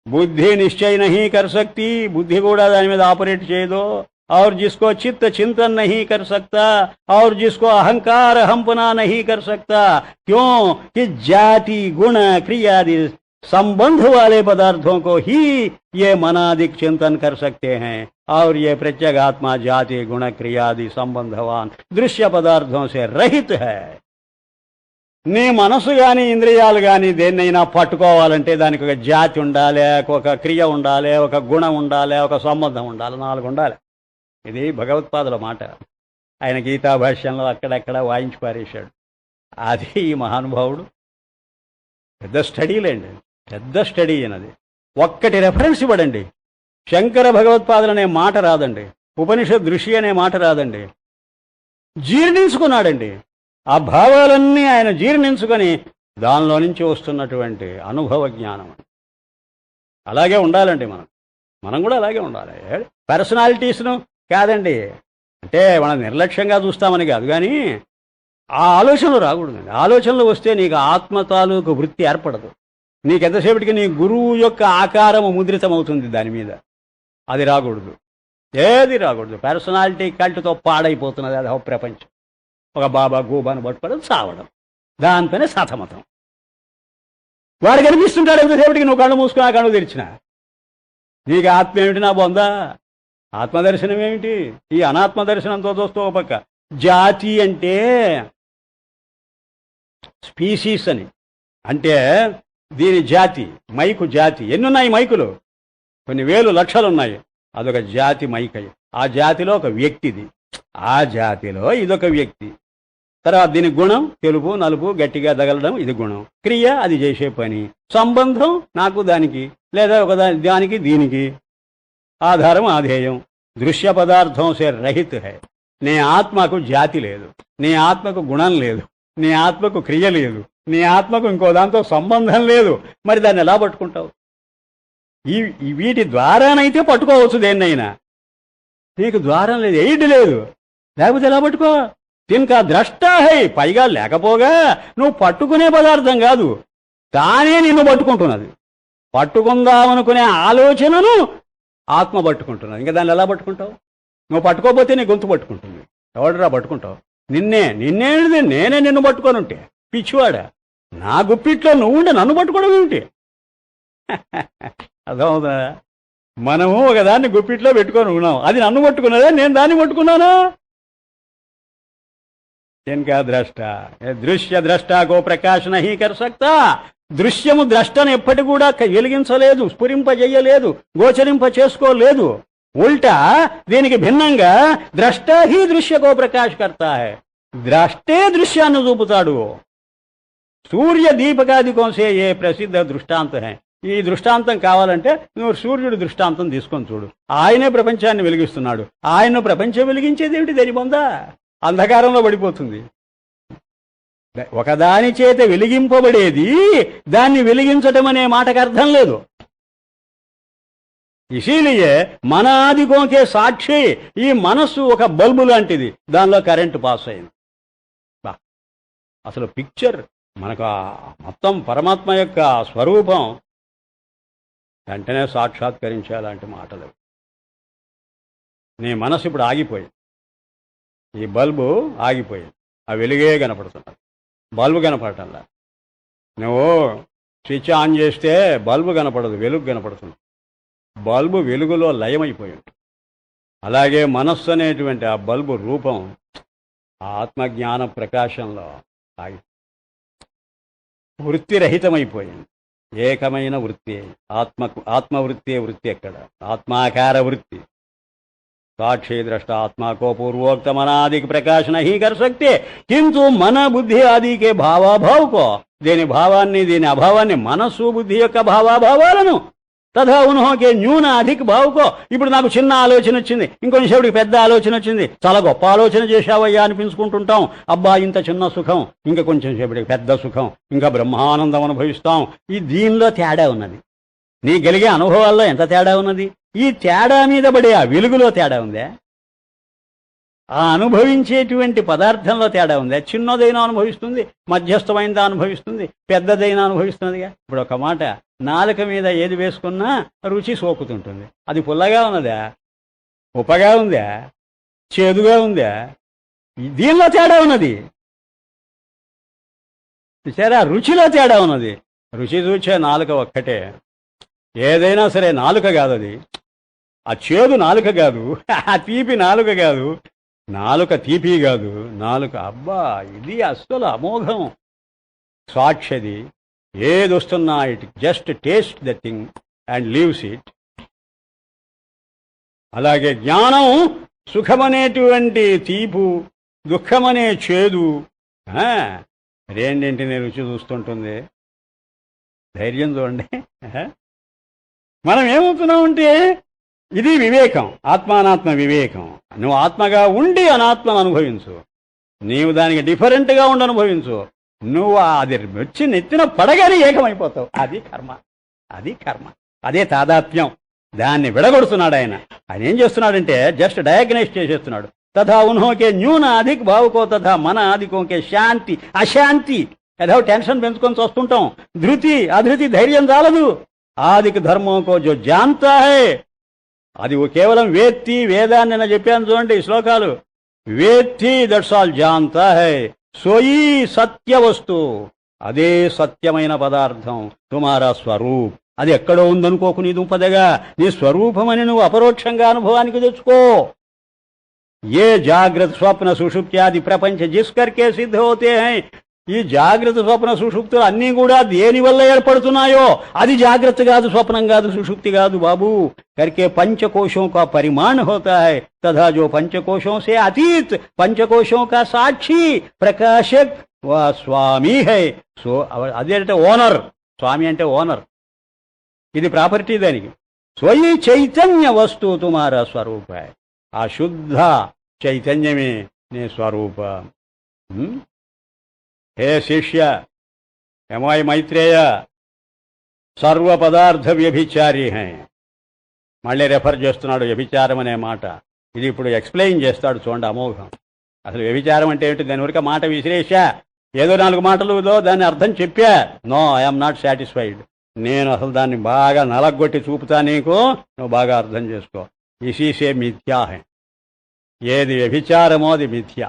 బుద్ధి నిశ్చయ नहीं कर सकती, బుద్ధి కూడా దాని మీద ఆపరేట్ చేయదు. और जिसको चित्त चिंतन नहीं कर सकता और जिसको अहंकार हंपना नहीं कर सकता. क्यों कि जाति गुण क्रियादि संबंध वाले पदार्थों को ही ये मनादिक चिंतन कर सकते हैं. और ये प्रत्यगात्मा जाति गुण क्रियादि संबंधवान दृश्य पदार्थों से रहित है. నీ మనసు గాని ఇంద్రియాలు గాని దేన్నైనా పట్టుకోవాలంటే దానికి ఒక జాతి ఉండాలి, ఒక క్రియ ఉండాలి, ఒక గుణం ఉండాలి, ఒక సంబంధం ఉండాలి, 4 ఉండాలి. ఇది భగవత్పాదుల మాట. ఆయన గీతా భాష్యంలో అక్కడెక్కడ వాయించి పారేశాడు. అది ఈ మహానుభావుడు పెద్ద స్టడీలేండి, పెద్ద స్టడీ అన్నది. ఒక్కటి రెఫరెన్స్ ఇవ్వడండి. శంకర భగవత్పాదులు అనే మాట రాదండి, ఉపనిషత్ ఋషి అనే మాట రాదండి. జీర్ణించుకున్నాడండి. ఆ భావాలన్నీ ఆయన జీర్ణించుకొని దానిలో నుంచి వస్తున్నటువంటి అనుభవ జ్ఞానం. అలాగే ఉండాలండి మనం కూడా అలాగే ఉండాలి. పర్సనాలిటీస్ను కాదండి, అంటే మనం నిర్లక్ష్యంగా చూస్తామని కాదు, కానీ ఆ ఆలోచనలు రాకూడదండి. ఆలోచనలు వస్తే నీకు ఆత్మ తాలూకు వృత్తి ఏర్పడదు. నీకెంతసేపటికి నీ గురువు యొక్క ఆకారము ముద్రితమవుతుంది దాని మీద. అది రాకూడదు, ఏది రాకూడదు. పర్సనాలిటీ కల్ట్తో పాడైపోతున్నది అది ప్రపంచం. ఒక బాబా గూబాను పట్టుకోవడం, చావడం, దాంతోనే సతమతం. వాడు కనిపిస్తుంటాడు ఎంతసేపటికి నువ్వు కళ్ళు మూసుకుని ఆ కళ్ళు తెరిచిన. నీకు ఆత్మ ఏమిటి నా బొందా? ఆత్మదర్శనం ఏమిటి? ఈ అనాత్మ దర్శనంతో చూస్తూ ఒక పక్క. జాతి అంటే స్పీసీస్ అని, అంటే దీని జాతి, మైకు జాతి. ఎన్నున్నాయి మైకులు? కొన్ని వేలు లక్షలు ఉన్నాయి. అదొక జాతి మైకై. ఆ జాతిలో ఒక వ్యక్తిది, ఆ జాతిలో ఇదొక వ్యక్తి. తర్వాత దీని గుణం తెలుపు నలుపు గట్టిగా తగలడం, ఇది గుణం. క్రియ అది చేసే పని. సంబంధం నాకు దానికి, లేదా ఒక దానికి దీనికి. ఆధారం ఆధేయం. దృశ్య పదార్థం సే రహిత్ హై. నీ ఆత్మకు జాతి లేదు, నీ ఆత్మకు గుణం లేదు, నీ ఆత్మకు క్రియ లేదు, నీ ఆత్మకు ఇంకో దాంతో సంబంధం లేదు. మరి దాన్ని ఎలా పట్టుకుంటావు? వీటి ద్వారానైతే పట్టుకోవచ్చు దేన్నైనా. నీకు ద్వారం లేదు, ఎయిడ్ లేదు, లేకపోతే ఎలా పట్టుకో? తినకా ద్రష్ట హై. పైగా లేకపోగా నువ్వు పట్టుకునే పదార్థం కాదు, తానే నిన్ను పట్టుకుంటున్నది. పట్టుకుందామనుకునే ఆలోచనను ఆత్మ పట్టుకుంటున్నది. ఇంకా దాన్ని ఎలా పట్టుకుంటావు? నువ్వు పట్టుకోకపోతే నీ గొంతు పట్టుకుంటుంది. ఎవడరా పట్టుకుంటావు? నిన్నేది నేనే నిన్ను పట్టుకొని ఉంటే పిచ్చివాడా. నా గుప్పిట్లో నువ్వుండే నన్ను పట్టుకోవడం ఏమిటి? అర్థమవుతుందా? మనము ఒకదాన్ని గుప్పిట్లో పెట్టుకొని ఉన్నాం, అది నన్ను పట్టుకున్నదా, నేను దాన్ని పట్టుకున్నానా? ఇన్కా ద్రష్ట దృశ్య ద్రష్టాకో ప్రకాశ నహీ కర్ సక్తా. దృశ్యము ద్రష్టను ఎప్పటి కూడా వెలిగించలేదు, స్ఫురింపజేయలేదు, గోచరింప చేసుకోలేదు. ఉల్టా దీనికి భిన్నంగా ద్రష్ట హీ దృశ్యకో ప్రకాశ కర్తా హై. ద్రష్టే దృశ్యాన్ని చూపుతాడు. సూర్య దీపకాదికోసే ఏ ప్రసిద్ధ దృష్టాంత హై. ఈ దృష్టాంతం కావాలంటే నువ్వు సూర్యుడి దృష్టాంతం తీసుకొని చూడు. ఆయనే ప్రపంచాన్ని వెలిగిస్తున్నాడు. ఆయన ప్రపంచం వెలిగించేది ఏమిటి? దాని పొందా అంధకారంలో పడిపోతుంది. ఒకదాని చేత వెలిగింపబడేది దాన్ని వెలిగించటం అనే మాటకు అర్థం లేదు. ఇసీలియే మన ఆదికోకే సాక్షి. ఈ మనస్సు ఒక బల్బు లాంటిది, దానిలో కరెంటు పాస్ అయింది. అసలు పిక్చర్ మనకు మొత్తం పరమాత్మ యొక్క స్వరూపం వెంటనే సాక్షాత్కరించే అలాంటి మాటలు. నీ మనసు ఇప్పుడు ఆగిపోయింది, ఈ బల్బు ఆగిపోయింది, ఆ వెలుగే కనపడుతున్నది, బల్బు కనపడటంలా. నువ్వు స్విచ్ ఆన్ చేస్తే బల్బు కనపడదు, వెలుగు కనపడుతుంది. బల్బు వెలుగులో లయమైపోయింది. అలాగే మనస్సు అనేటువంటి ఆ బల్బు రూపం ఆత్మజ్ఞాన ప్రకాశంలో ఆగి వృత్తిరహితమైపోయింది. ఏకమైన వృత్తి, ఆత్మవృత్తి. వృత్తి ఎక్కడ? ఆత్మాకార వృత్తి. సాక్షి ద్రష్ట आत्मा को पूर्वोक्त मन आदि की प्रकाश नहीं कर सकते, किंतु मन बुद्धि आदि के भावाभाव को, దీని భావాన్ని దీని అభావాన్ని, మనస్సు బుద్ధి యొక్క భావాభావాలను, తథా ఉన్హోకే న్యూన అధిక భావుకో. ఇప్పుడు నాకు చిన్న ఆలోచన వచ్చింది, ఇంకొంచెంసేపటికి పెద్ద ఆలోచన వచ్చింది, చాలా గొప్ప ఆలోచన చేశావయ్యా అనిపించుకుంటుంటాం. అబ్బా ఇంత చిన్న సుఖం, ఇంకా కొంచెం సేపటికి పెద్ద సుఖం, ఇంకా బ్రహ్మానందం అనుభవిస్తాం. ఈ దీనిలో తేడా ఉన్నది. నీ కలిగే అనుభవాల్లో ఎంత తేడా ఉన్నది? ఈ తేడా మీద పడే ఆ వెలుగులో తేడా ఉందా? ఆ అనుభవించేటువంటి పదార్థంలో తేడా ఉందా? చిన్నదైనా అనుభవిస్తుంది, మధ్యస్థమైనదా అనుభవిస్తుంది, పెద్దదైనా అనుభవిస్తుందిగా. ఇప్పుడు ఒక మాట, నాలుక మీద ఏది వేసుకున్నా రుచి సోకుతుంటుంది. అది పుల్లగా ఉన్నదా, ఉప్పగా ఉందా, చేదుగా ఉందా? దీనిలో తేడా ఉన్నది. సరే, రుచిలో తేడా ఉన్నది. రుచి చూచే నాలుక ఒక్కటే. ఏదైనా సరే నాలుక కాదు అది. ఆ చేదు నాలుక కాదు, ఆ తీపి నాలుక కాదు, నాలుక తీపి కాదు, నాలుక అబ్బా ఇది అస్సలు అమోఘం. సాక్షిది ఏది వస్తున్నా it just taste the thing and leaves it. అలాగే జ్ఞానం సుఖమనేటువంటి తీపు, దుఃఖమనే చేదు, రెండింటిని రుచి చూస్తుంటుంది. ధైర్యం చూడండి. మనం ఏమవుతున్నామంటే ఇది వివేకం, ఆత్మానాత్మ వివేకం. నువ్వు ఆత్మగా ఉండి అనాత్మను అనుభవించు, నీవు దానికి డిఫరెంట్గా ఉండి అనుభవించు. నువ్వు అది వచ్చి నెత్తిన పడగానే ఏకమైపోతావు. అది కర్మ, అది కర్మ, అదే తాదాత్మ్యం. దాన్ని విడగొడుతున్నాడు ఆయన. ఆయన ఏం చేస్తున్నాడంటే జస్ట్ డయాగ్నైజ్ చేసేస్తున్నాడు. తథా ఉన్హోకే న్యూన అధిక భావుకో తథా మన ఆదికోకే శాంతి అశాంతి. ఏదో టెన్షన్ పెంచుకొని చూస్తుంటాం. ధృతి అధృతి ధైర్యం చాలదు. ఆదిక ధర్మోకో జో జాంతా హై, అది కేవలం వేత్తి. వేదాన్ని నేను చెప్పాను చూడండి ఈ శ్లోకాలు. వేత్తి దట్స్ ఆల్ జాంతా హై, సోయి సత్య వస్తు, అదే సత్యమైన పదార్థం. తుమారా స్వరూప్, అది ఎక్కడో ఉందనుకోకు నీ దుంపదగా. నీ స్వరూపమని నువ్వు అపరోక్షంగా అనుభవానికి తెచ్చుకో. ఏ జాగ్రత్త స్వప్న సుషుప్త్యాది ప్రపంచ జిస్కర్కే సిద్ధ హోతే హై. ఈ జాగ్రత్త స్వప్న సుషుప్తులు అన్నీ కూడా దేని వల్ల ఏర్పడుతున్నాయో అది జాగ్రత్త కాదు, స్వప్నం కాదు, సుషుప్తి కాదు బాబు. करके पंचकोशों का परिमाण होता है, तथा जो पंचकोशों से अतीत पंचकोशों का साक्षी प्रकाशक वह स्वामी है. సో అదేంటే ఓనర్. స్వామి అంటే ఓనర్, ఇది ప్రాపర్టీ దానికి. సో ఈ చైతన్య వస్తువు తుమారా స్వరూప. ఆ శుద్ధ చైతన్యమే నీ స్వరూప. హే శిష్య, ఏమాయ్ మైత్రేయ, సర్వ పదార్థ వ్యభిచారి హై. మళ్ళీ రెఫర్ చేస్తున్నాడు వ్యభిచారం అనే మాట. ఇది ఇప్పుడు ఎక్స్ప్లెయిన్ చేస్తాడు చూడండి, అమోఘం. అసలు వ్యభిచారం అంటే ఏమిటి? దాని వరకు మాట విసిరేశా, ఏదో 4 మాటలులో దాన్ని అర్థం చెప్పా. No, I'm not satisfied. నేను అసలు దాన్ని బాగా నలగొట్టి చూపుతా నీకు, నువ్వు బాగా అర్థం చేసుకో. ఇసీసే మిథ్యా హై. ఏది వ్యభిచారమో అది మిథ్య.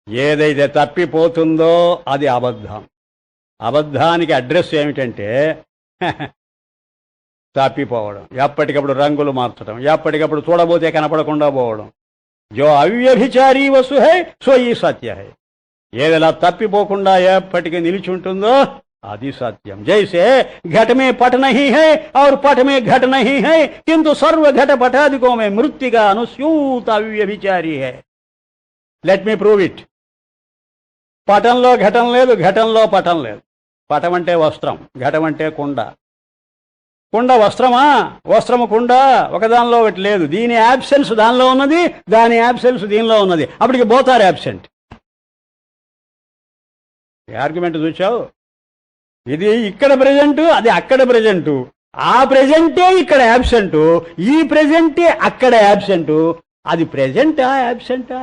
ఏదైతే తప్పిపోతుందో అది అబద్ధం. అబద్ధానికి అడ్రస్ ఏమిటంటే తప్పిపోవడం, ఎప్పటికప్పుడు రంగులు మార్చడం, ఎప్పటికప్పుడు చూడబోతే కనపడకుండా పోవడం. జో అవ్యభిచారీ వస్తు హై సో ఈ సత్య హై. ఏదైనా తప్పిపోకుండా ఎప్పటికీ నిలిచి ఉంటుందో అది సత్యం. జైసే घट में पट नहीं है और पट में घट नहीं है, किंतु सर्व घट पटादिकों में मृत्तिका अनुस्यूत अव्यभिचारी है. Let me prove it. పటంలో ఘటం లేదు, ఘటంలో పటం లేదు. పటం అంటే వస్త్రం, ఘటం అంటే కుండ. కుండ వస్త్రమా? వస్త్రము కుండ ఒకదానిలో ఒకటి లేదు. దీని యాబ్సెన్స్ దానిలో ఉన్నది, దాని యాబ్సెన్స్ దీనిలో ఉన్నది. అప్పటికి బోత్ ఆర్ యాబ్సెంట్. ఏ ఆర్గ్యుమెంట్ చూచావు? ఇది ఇక్కడ ప్రజెంటు, అది అక్కడ ప్రజెంటు. ఆ ప్రజెంటే ఇక్కడ యాబ్సెంటు, ఈ ప్రజెంటే అక్కడ యాబ్సెంటు. అది ప్రజెంటా యాబ్సెంటా?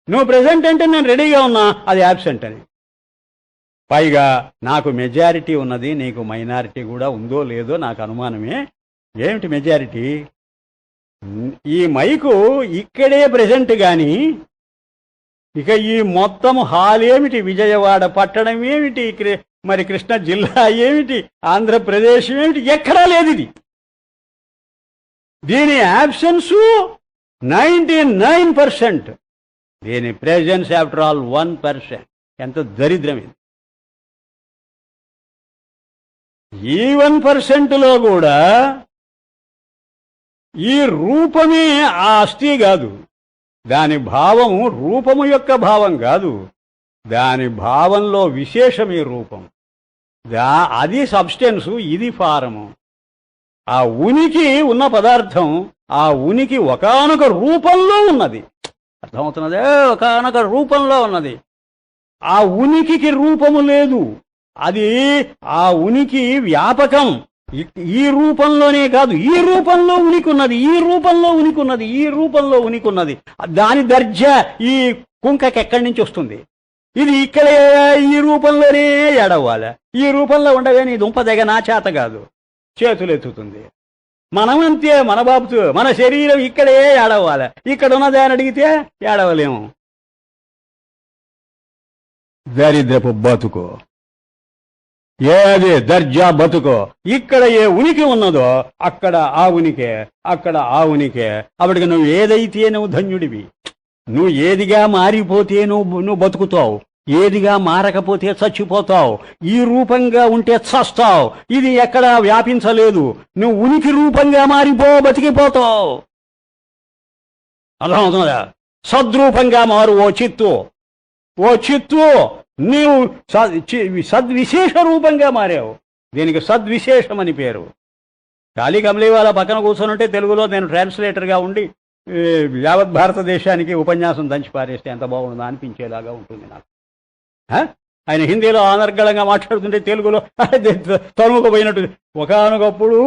నువ్వు ప్రజెంట్ అంటే నేను రెడీగా ఉన్నా, అది యాబ్సెంట్ అని. పైగా నాకు మెజారిటీ ఉన్నది, నీకు మైనారిటీ కూడా ఉందో లేదో నాకు అనుమానమే. ఏమిటి మెజారిటీ? ఈ మైకు ఇక్కడే ప్రజెంట్ కానీ ఇక ఈ మొత్తం హాల్ ఏమిటి, విజయవాడ పట్టణం ఏమిటి, మరి కృష్ణా జిల్లా ఏమిటి, ఆంధ్రప్రదేశ్ ఏమిటి, ఎక్కడా లేదు ఇది. దీని యాబ్సెన్సు 99%, దీని ప్రెజెన్స్ ఆఫ్టర్ ఆల్ 1%. ఎంత దరిద్రం ఇది. ఈ 1%లో కూడా ఈ రూపమే ఆ అస్థి కాదు. దాని భావము రూపము యొక్క భావం కాదు, దాని భావంలో విశేషం ఈ రూపం. అది సబ్స్టెన్సు, ఇది ఫారము. ఆ ఉనికి ఉన్న పదార్థం, ఆ ఉనికి ఒకానొక రూపంలో ఉన్నది. అర్థమవుతున్నదే? ఒకానొక రూపంలో ఉన్నది. ఆ ఉనికికి రూపము లేదు. అది ఆ ఉనికి వ్యాపకం. ఈ రూపంలోనే కాదు, ఈ రూపంలో ఉనికి ఉన్నది, ఈ రూపంలో ఉనికి ఉన్నది, ఈ రూపంలో ఉనికి ఉన్నది. దాని దర్జా ఈ కుంకకి ఎక్కడి నుంచి వస్తుంది? ఇది ఇక్కడే ఈ రూపంలోనే ఏడవ్వాలి. ఈ రూపంలో ఉండగా నీ దుంప దగ్గర నా చేత కాదు, చేతులు ఎత్తుతుంది. మనమంతే, మన బాబుతో మన శరీరం ఇక్కడే ఏడవ్వాలి. ఇక్కడ ఉన్నదే అని అడిగితే ఏడవలేము. దరిద్రపు బతుకు, ఏది దర్జా బతుకో. ఇక్కడ ఏ ఉనికి ఉన్నదో అక్కడ ఆ ఉనికే, అక్కడ ఆ ఉనికే. అప్పటికి నువ్వు ఏదైతే నువ్వు ధన్యుడివి. నువ్వు ఏదిగా మారిపోతే నువ్వు బతుకుతావు, ఏదిగా మారకపోతే చచ్చిపోతావు. ఈ రూపంగా ఉంటే చస్తావు. ఇది ఎక్కడా వ్యాపించలేదు. నువ్వు ఉనికి రూపంగా మారిపో, బతికిపోతావు. అర్థమవుతుందా? సద్రూపంగా మారు ఓ చిత్తు, ఓ చిత్తు. నీవు సద్విశేష రూపంగా మారావు. దీనికి సద్విశేషం అని పేరు. ఖాళీ కమలీ వాళ్ళ పక్కన కూర్చొని ఉంటే తెలుగులో నేను ట్రాన్స్లేటర్గా ఉండి యావత్ భారతదేశానికి ఉపన్యాసం దంచి పారేస్తే ఎంత బాగుంటుందో అనిపించేలాగా ఉంటుంది నాకు. ఆయన హిందీలో అనర్గళంగా మాట్లాడుతుంటే తెలుగులో తరుముకుపోయినట్టు. ఒకానొకప్పుడు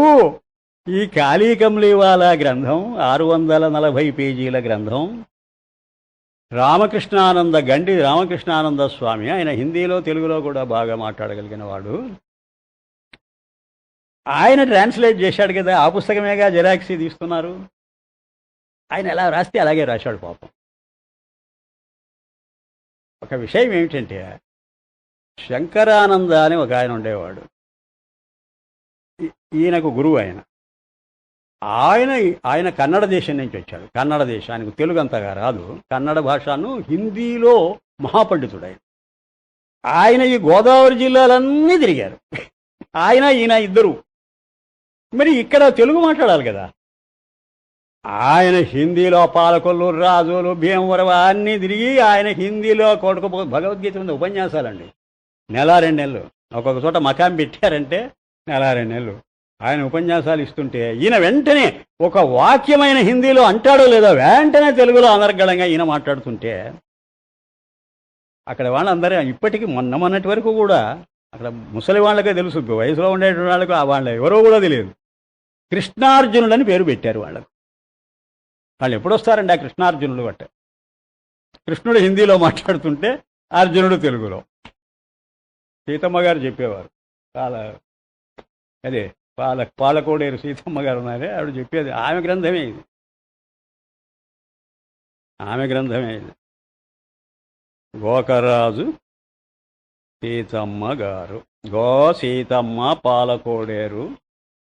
ఈ ఖాళీ కమలీ వాళ్ళ గ్రంథం 640 పేజీల గ్రంథం. రామకృష్ణానంద గండి రామకృష్ణానంద స్వామి, ఆయన హిందీలో తెలుగులో కూడా బాగా మాట్లాడగలిగిన వాడు. ఆయన ట్రాన్స్లేట్ చేశాడు కదా, ఆ పుస్తకమేగా జెరాక్సీ తీస్తున్నారు. ఆయన ఎలా రాస్తే అలాగే రాశాడు పాపం. ఒక విషయం ఏమిటంటే, శంకరానంద అని ఒక ఆయన ఉండేవాడు. ఈయనకు గురువు ఆయన. ఆయన ఆయన కన్నడ దేశం నుంచి వచ్చాడు. కన్నడ దేశం, ఆయనకు తెలుగు అంతగా రాదు. కన్నడ భాషను హిందీలో మహాపండితుడు ఆయన. ఆయన ఈ గోదావరి జిల్లాలన్నీ తిరిగారు. ఆయన ఈయన ఇద్దరు. మరి ఇక్కడ తెలుగు మాట్లాడాలి కదా. ఆయన హిందీలో పాలకొల్లు, రాజులు, భీమవరం అన్నీ తిరిగి ఆయన హిందీలో భగవద్గీత మీద ఉపన్యాసాలండి. 1-2 నెలలు. ఒక్కొక్క చోట మకాం పెట్టారంటే 1-2 నెలలు ఆయన ఉపన్యాసాలు ఇస్తుంటే ఈయన వెంటనే ఒక వాక్యమైన హిందీలో అంటాడో లేదో వెంటనే తెలుగులో అనర్గళంగా ఈయన మాట్లాడుతుంటే అక్కడ వాళ్ళందరూ ఇప్పటికీ మొన్నటి వరకు కూడా అక్కడ ముసలి వాళ్ళకే తెలుసు, వయసులో ఉండేటువంటి వాళ్ళకు వాళ్ళ ఎవరో కూడా తెలియదు. కృష్ణార్జునులని పేరు పెట్టారు వాళ్ళకు. వాళ్ళు ఎప్పుడు వస్తారండి ఆ కృష్ణార్జునులు అంటే? కృష్ణుడు హిందీలో మాట్లాడుతుంటే అర్జునుడు తెలుగులో. సీతమ్మ గారు చెప్పేవారు. అదే పాలకోడేరు సీతమ్మ గారు ఉన్నారే, ఆవిడ చెప్పేది. ఆమె గ్రంథమే ఇది. గోకరాజు సీతమ్మ గారు. సీతమ్మ పాలకోడేరు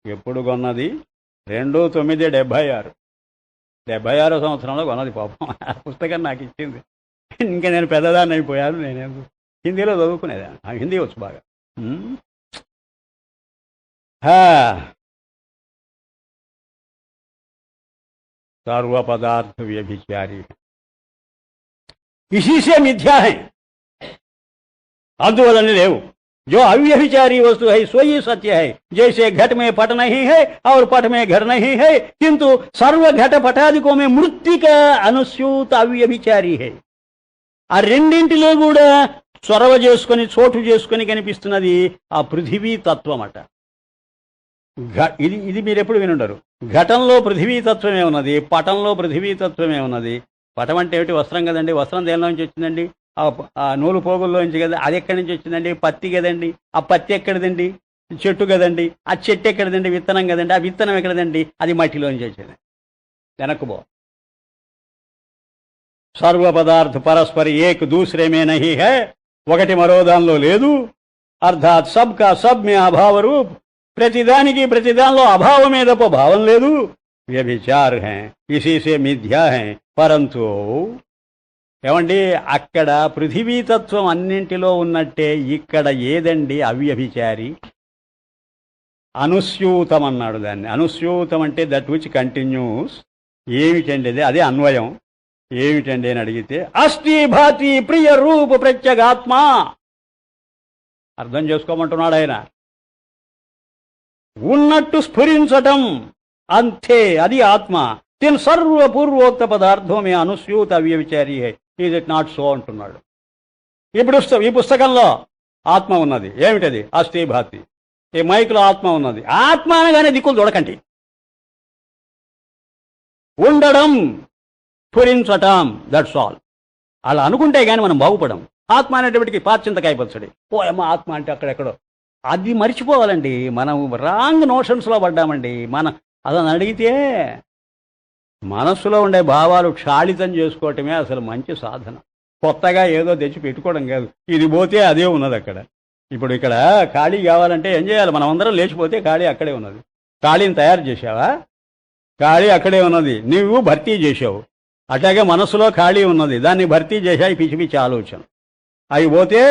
ఎప్పుడు కొన్నది? 2/9/76. 76వ సంవత్సరంలో కొన్నది పాపం. ఆ పుస్తకం నాకు ఇచ్చింది. ఇంకా నేను పెద్దదాన్ని అయిపోయాను. నేనేం హిందీలో చదువుకునేదాన్ని. హిందీ వచ్చు బాగా. सर्व पदार्थ व्यभिचारी इसी से मिथ्या है. అందువలన లేవు. जो अव्यभिचारी वस्तु है सो ही सत्य है. जैसे घट में पट नहीं है और पट में घर नहीं है, किंतु सर्व घट पटादिकों में मृत्तिका अनुस्यूत अव्यभिचारी है. ఆ రెండింటిలో కూడా చొరవ చేసుకొని చోటు చేసుకొని కనిపిస్తున్నది ఆ పృథివీ తత్వం అట. ఇది మీరు ఎప్పుడు వినుండరు. ఘటంలో పృథివీతత్వమే ఉన్నది, పటంలో పృథివీతత్వమే ఉన్నది. పటం అంటే ఏమిటి? వస్త్రం కదండి. వస్త్రం దేనిలో నుంచి వచ్చిందండి? ఆ నూలు పోగుల్లో నుంచి కదా. అది ఎక్కడి నుంచి వచ్చిందండి? పత్తి కదండి. ఆ పత్తి ఎక్కడిదండి? చెట్టు కదండి. ఆ చెట్టు ఎక్కడిదండి? విత్తనం కదండి. ఆ విత్తనం ఎక్కడిదండి? అది మట్టిలో నుంచి వచ్చింది. వెనక్కుపో. సర్వ పదార్థ పరస్పర ఏక్ దూసరే మే నహీ హై. ఒకటి మరో దానిలో లేదు. అర్థాత్ సబ్ కా సబ్ మే అభావ రూప్. ప్రతిదానికి ప్రతిదానిలో అభావమే తప్ప భావం లేదు. వ్యభిచార్ హై ఇసీసే మిథ్యా హై. పరంతు ఏమండి, అక్కడ పృథివీతత్వం అన్నింటిలో ఉన్నట్టే ఇక్కడ ఏదండి అవ్యభిచారి? అనుస్యూతం అన్నాడు దాన్ని. అనుస్యూతం అంటే దట్ విచ్ కంటిన్యూస్. ఏమిటండి అది? అదే అన్వయం. ఏమిటండి అని అడిగితే అస్థి భాతి ప్రియ రూప ప్రత్యేగాత్మ. అర్థం చేసుకోమంటున్నాడు ఆయన. ఉన్నట్టు స్ఫురించటం అంతే, అది ఆత్మ. తిన్ సర్వపూర్వోక్త పదార్థమే అనుస్యూత అవ్యభిచారి హై. ఈజ్ ఇట్ నాట్ సో అంటున్నాడు. ఇప్పుడు ఈ పుస్తకంలో ఆత్మ ఉన్నది. ఏమిటది? అస్థి భాతి. ఈ మైక్లో ఆత్మ ఉన్నది. ఆత్మ అనగానే దిక్కులు చూడకండి. ఉండడం, స్ఫురించటం, దట్స్ ఆల్. అలా అనుకుంటే గాని మనం బాగుపడం. ఆత్మ అనేటప్పటికి పాచింతకాయ పచ్చడి. ఓ అమ్మ ఆత్మ అంటే అక్కడెక్కడో. అది మర్చిపోవాలండి. మనం రాంగ్ నోషన్స్లో పడ్డామండి. అదని అడిగితే మనస్సులో ఉండే భావాలు క్షాళితం చేసుకోవటమే అసలు మంచి సాధన. కొత్తగా ఏదో తెచ్చి పెట్టుకోవడం కాదు. ఇది పోతే అదే ఉన్నది అక్కడ. ఇప్పుడు ఇక్కడ ఖాళీ కావాలంటే ఏం చేయాలి? మనం అందరం లేచిపోతే ఖాళీ అక్కడే ఉన్నది. ఖాళీని తయారు చేసావా? ఖాళీ అక్కడే ఉన్నది, నువ్వు భర్తీ చేసావు. అట్లాగే మనస్సులో ఖాళీ ఉన్నది, దాన్ని భర్తీ చేశాయి పిచ్చి పిచ్చి ఆలోచన. అవి పోతే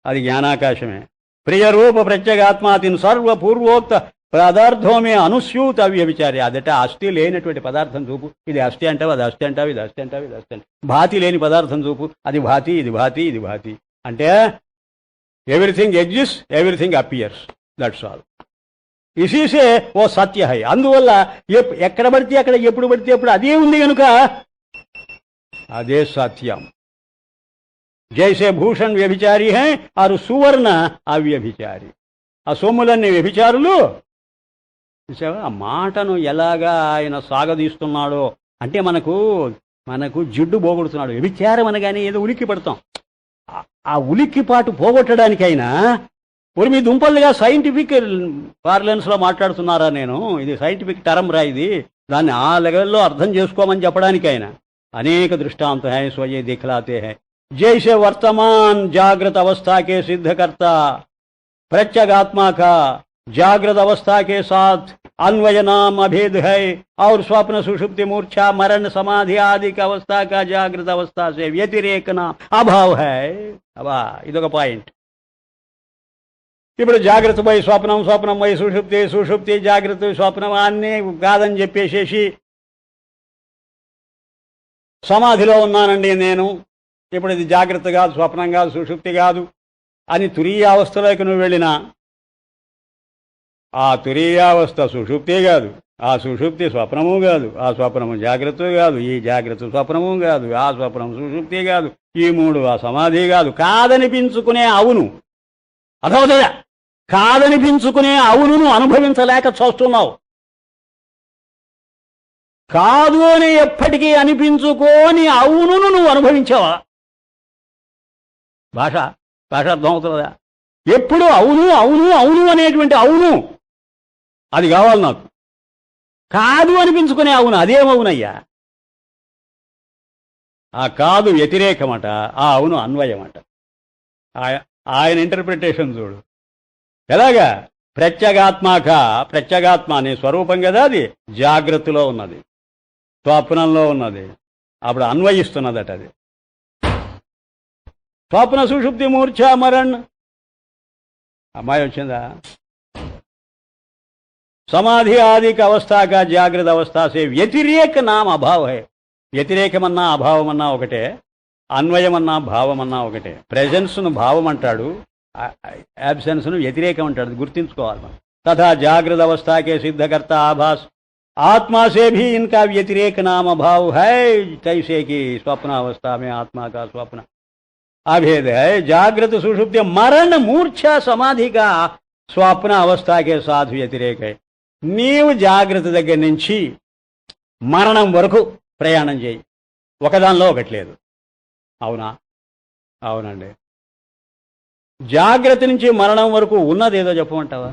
అది జ్ఞానాకాశమే. ప్రియరూప ప్రత్యేగాత్మాతిని సర్వపూర్వోక్త పదార్థమే అనుస్యూత అవ్యభిచారి. అదట అస్థి లేనటువంటి పదార్థం చూపు. ఇది అస్థి అంటావు, అది అస్థి అంటావు, ఇది అస్థి అంటావు, ఇది అస్థి అంటావు. భాతి లేని పదార్థం చూపు. అది భాతి, ఇది భాతి, ఇది భాతి. అంటే everything exist, everything appears, that's all. ఇసీసే ఓ సత్య హై. అందువల్ల ఎక్కడ పడితే అక్కడ, ఎప్పుడు పడితే అప్పుడు అదే ఉంది కనుక అదే సత్యం. జైసే భూషణ్ వ్యభిచారి హై ఆరు సువర్ణ అవ్యభిచారి. ఆ సొమ్ములన్నీ వ్యభిచారులు. చూసావా ఆ మాటను ఎలాగా ఆయన సాగదీస్తున్నాడో. అంటే మనకు జిడ్డు పోగొడుతున్నాడు. వ్యభిచారం అనగానే ఏదో ఉలిక్కి పడతాం. ఆ ఉలిక్కిపాటు పోగొట్టడానికైనా మీ దుంపలుగా సైంటిఫిక్ పార్లెన్స్లో మాట్లాడుతున్నారా? నేను ఇది సైంటిఫిక్ టర్మ్ రా, ఇది దాన్ని ఆ లెవెల్లో అర్థం చేసుకోమని చెప్పడానికైనా అనేక దృష్టాంత హై స్వయే దిఖలాతే హై. जैसे वर्तमान जागृत अवस्था के सिद्धकर्ता प्रत्यगात्मा का जागृत अवस्था के साथ अन्वय नाम अभेद है और स्वप्न सुषुप्ति मूर्छा मरण समाधि आदि की अवस्था का जागृत अवस्था से व्यतिरेक नाम अभाव है అబా ఇదొక పాయింట్. ఇప్పుడు జాగ్రత్త పోయి స్వప్నం, స్వప్నం పోయి సుషుప్తి, సుషుప్తి జాగ్రత్త, స్వప్నం అన్నీ కాదని చెప్పేసేసి సమాధిలో ఉన్నానండి నేను, ఇప్పుడు ఇది జాగ్రత్త కాదు, స్వప్నం కాదు, సుషుప్తి కాదు అని తురీయావస్థలోకి నువ్వు వెళ్ళినా ఆ తురీయావస్థ సుషుప్తే కాదు, ఆ సుషుప్తి స్వప్నము కాదు, ఆ స్వప్నము జాగ్రత్త కాదు, ఈ జాగ్రత్త స్వప్నము కాదు, ఆ స్వప్నం సుషుప్తి కాదు, ఈ మూడు ఆ సమాధి కాదు. కాదనిపించుకునే అవును అర్థమవుతుందా? కాదనిపించుకునే అవును అనుభవించలేక చూస్తున్నావు. కాదు అని ఎప్పటికీ అనిపించుకోని అవును నువ్వు అనుభవించావా? భాష భాష అర్థమవుతుందా? ఎప్పుడు అవును అవును అవును అనేటువంటి అవును అది కావాలి నాకు. కాదు అనిపించుకునే అవును అదేమవునయ్యా? ఆ కాదు వ్యతిరేకమట, ఆ అవును అన్వయమట. ఆయన ఇంటర్ప్రిటేషన్ చూడు ఎలాగా? ప్రత్యేగాత్మ అనే స్వరూపం కదా, అది జాగ్రత్తలో ఉన్నది, స్వప్నంలో ఉన్నది, అప్పుడు అన్వయిస్తున్నదట. అది స్వప్న సుషుప్తి మూర్ఛ మరణ్. అమ్మాయి వచ్చిందా? समाधि आदि का अवस्था का जागृत अवस्था से व्यतिरेक नाम अभाव है. వ్యతిరేకమన్నా అభావమన్నా ఒకటే, అన్వయమన్నా భావమన్నా ఒకటే. ప్రెజెన్స్ను భావం అంటాడు, యాబ్సెన్స్ను వ్యతిరేకం అంటాడు, గుర్తించుకోవాలి మనం. तथा जागृत अवस्था के सिद्धकर्ता आभास आत्मा से भी इनका व्यतिरेक नाम अभाव है, तैसे कि स्वप्न अवस्था में आत्मा का स्वप्न अभेद है. जागृत सुषुप्ति मरण मूर्छा समाधि का स्वप्न अवस्था के साथ व्यतिरेक है. నీవు జాగ్రత్త దగ్గర నుంచి మరణం వరకు ప్రయాణం చేయి, ఒకదానిలో ఒకటి లేదు. అవునా? అవునండి. జాగ్రత్త నుంచి మరణం వరకు ఉన్నదేదో చెప్పమంటావా?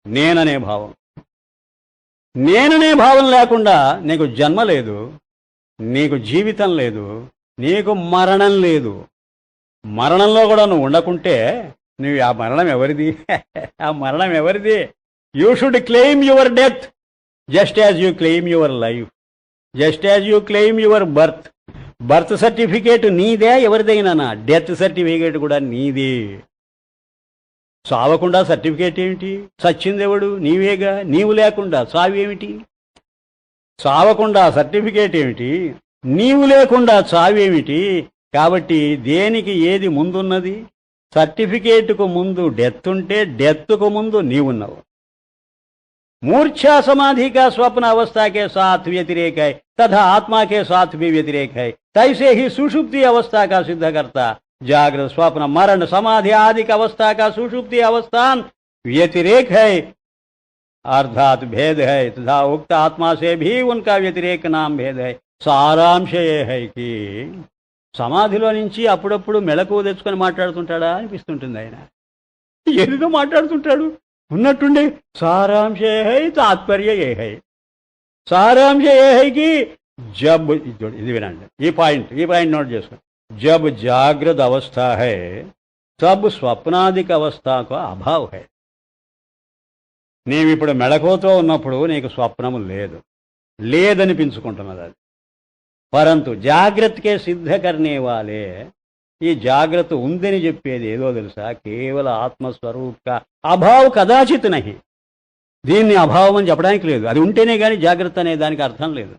నేననే భావం. నేననే భావం లేకుండా నీకు జన్మ లేదు, నీకు జీవితం లేదు, నీకు మరణం లేదు. మరణంలో కూడా నువ్వు ఉండకుంటే నువ్వు ఆ మరణం ఎవరిది? ఆ మరణం ఎవరిది? You should claim your death just as you claim your life, just as you claim your birth. Birth certificate నీదే, ఎవరిదైనా. డెత్ సర్టిఫికేట్ కూడా నీదే. చావకుండా సర్టిఫికేట్ ఏమిటి? చచ్చిందెవడు? నీవేగా. నీవు లేకుండా చావేమిటి? చావకుండా సర్టిఫికేట్ ఏమిటి? నీవు లేకుండా చావేమిటి? కాబట్టి దేనికి ఏది ముందున్నది? సర్టిఫికేట్కు ముందు డెత్ ఉంటే డెత్కు ముందు నీవున్నావు. मूर्छा समाधि का स्वप्न अवस्था के साथ व्यतिरेक है तथा आत्मा के साथ भी व्यतिरेक है. तैसे ही सुषुप्ति अवस्था का सिद्ध करता जागृत स्वप्न मरण समाधि आदि का अवस्था का सुषुप्ति अवस्थान व्यतिरेक है, अर्थात भेद है. तथा उक्त आत्मा से भी उनका व्यतिरेक नाम भेद है. సారాంశ ఏ హై కి సమాధిలో నుంచి అప్పుడప్పుడు మెళకువ తెచ్చుకొని మాట్లాడుతుంటాడా అనిపిస్తుంటుంది. ఆయన ఏదో మాట్లాడుతుంటాడు ఉన్నట్టుండి. సారాంశ ఏ హై, తాత్పర్య ఏ హై. సారాంశ ఏ హై కి జబ్, ఇది వినండి, ఈ పాయింట్ నోట్ చేసుకోండి. జబ్ జాగ్రత్త అవస్థ హై తబ్ స్వప్నాదిక అవస్థకు అభావ్ హై. నీవిప్పుడు మెళకువతో ఉన్నప్పుడు నీకు స్వప్నము లేదనిపించుకుంటున్నది అది. పరంతు జాగ్రత్తకే సిద్ధ కర్నే వాలే, ఈ జాగ్రత్త ఉందని చెప్పేది ఏదో తెలుసా? కేవల ఆత్మస్వరూప అభావ్ కదాచిత్ నహి. దీన్ని అభావం అని చెప్పడానికి లేదు, అది ఉంటేనే కానీ జాగ్రత్త అనే దానికి అర్థం లేదు.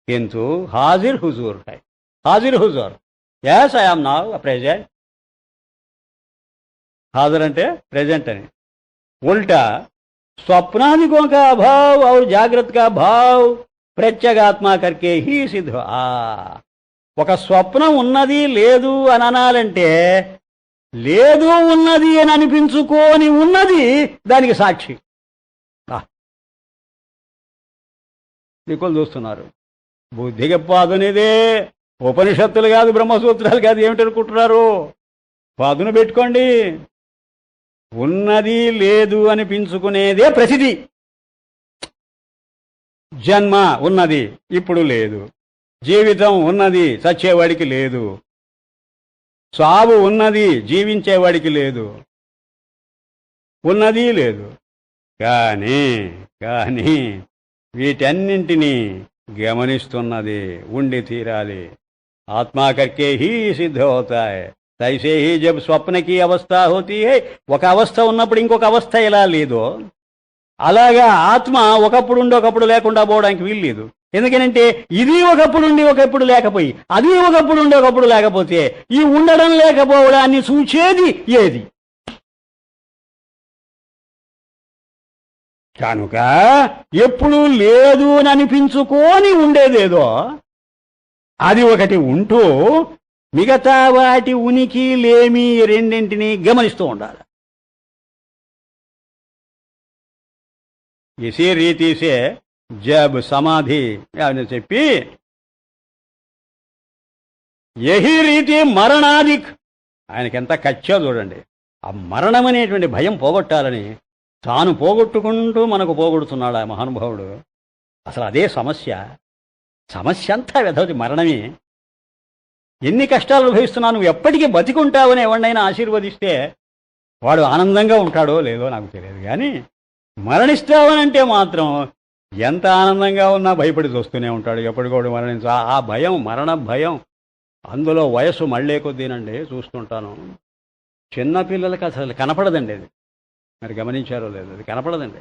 కింటూ హాజిర్ హుజూర్ హై. హాజిర్ హుజూర్, yes I am now present. హాజర్ అంటే ప్రెజెంట్ అని. उल्टा स्वप्नादिकों का अभाव और जागृत का भाव ప్రత్యేగాత్మ కర్కే హీ సిద్ధ. ఒక స్వప్నం ఉన్నది లేదు అని అనాలంటే లేదు ఉన్నది అని అనిపించుకోని ఉన్నది దానికి సాక్షి. దిక్కులు చూస్తున్నారు. బుద్ధికి పాదునిదే, ఉపనిషత్తులు కాదు, బ్రహ్మసూత్రాలు కాదు, ఏమిటనుకుంటున్నారు? పాదును పెట్టుకోండి. ఉన్నది లేదు అనిపించుకునేదే ప్రసిద్ధి. జన్మ ఉన్నది, ఇప్పుడు లేదు. జీవితం ఉన్నది, చచ్చేవాడికి లేదు. సావు ఉన్నది, జీవించేవాడికి లేదు. ఉన్నది లేదు. కానీ కానీ వీటన్నింటినీ గమనిస్తున్నది ఉండి తీరాలి. ఆత్మా కర్కే హీ సిద్ధ హోతాయ్ తైసే హీ జబ్ స్వప్నకి అవస్థ హోతీ హై. ఒక అవస్థ ఉన్నప్పుడు ఇంకొక అవస్థ ఎలా లేదో అలాగా ఆత్మ ఒకప్పుడు ఉండి ఒకప్పుడు లేకుండా పోవడానికి వీలు లేదు. ఎందుకనంటే ఇది ఒకప్పుడు ఉండి ఒకప్పుడు లేకపోయి, అది ఒకప్పుడు ఉండి ఒకప్పుడు లేకపోతే ఈ ఉండడం లేకపోవడాన్ని సూచేది ఏది? కనుక ఎప్పుడూ లేదు అని అనిపించుకొని ఉండేదేదో అది ఒకటి ఉంటూ మిగతా వాటి ఉనికి లేమి రెండింటినీ గమనిస్తూ ఉండాలి. ఇసీ రీతి సే జబ్ సమాధి అని చెప్పి యహీ రీతి మరణాదిక్ ఆయనకెంత కచ్చో చూడండి. ఆ మరణం అనేటువంటి భయం పోగొట్టాలని తాను పోగొట్టుకుంటూ మనకు పోగొడుతున్నాడు ఆ మహానుభావుడు. అసలు అదే సమస్య. సమస్య అంతా వెధవది మరణమే. ఎన్ని కష్టాలు అనుభవిస్తున్నావు, నువ్వు ఎప్పటికీ బతికుంటావని ఎవరినైనా ఆశీర్వదిస్తే వాడు ఆనందంగా ఉంటాడో లేదో నాకు తెలియదు, కానీ మరణిస్తావనంటే మాత్రం ఎంత ఆనందంగా ఉన్నా భయపడి చూస్తూనే ఉంటాడు. ఎప్పటికోడు ఆ భయం, మరణ భయం, అందులో వయస్సు మళ్ళీ కొద్దీనండి చూస్తుంటాను. చిన్నపిల్లలకి అసలు కనపడదండి అది. మరి గమనించారో లేదు, అది కనపడదండి.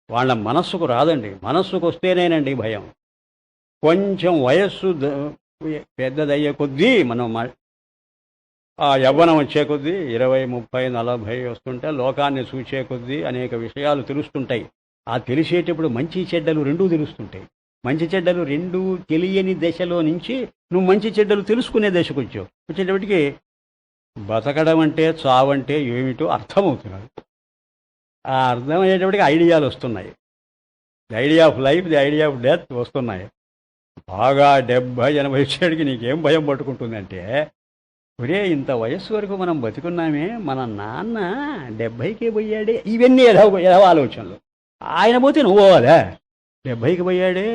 వాళ్ళ మనస్సుకు రాదండి. మనస్సుకు వస్తేనేనండి భయం. కొంచెం వయస్సు పెద్దదయ్యే కొద్దీ మనం ఆ యవ్వనం వచ్చే కొద్దీ 20, 30, 40 వస్తుంటే లోకాన్ని చూచే కొద్దీ అనేక విషయాలు తెలుస్తుంటాయి. ఆ తెలిసేటప్పుడు మంచి చెడ్డలు రెండూ తెలుస్తుంటాయి. మంచి చెడ్డలు రెండూ తెలియని దశలో నుంచి నువ్వు మంచి చెడ్డలు తెలుసుకునే దశకు వచ్చేటప్పటికి బతకడం అంటే చావంటే ఏమిటో అర్థమవుతున్నది. ఆ అర్థమయ్యేటప్పటికి ఐడియాలు వస్తున్నాయి. The idea of life, the idea of death వస్తున్నాయి. బాగా 70, 80 వచ్చేటికి నీకేం భయం పట్టుకుంటుందంటే, ఒరే ఇంత వయస్సు వరకు మనం బతుకున్నామే, మన నాన్న 70కే పోయాడే. ఇవన్నీ ఎదవ ఆలోచనలు. ఆయన పోతే నువ్వు పోవాలా? 70కి పోయాడే,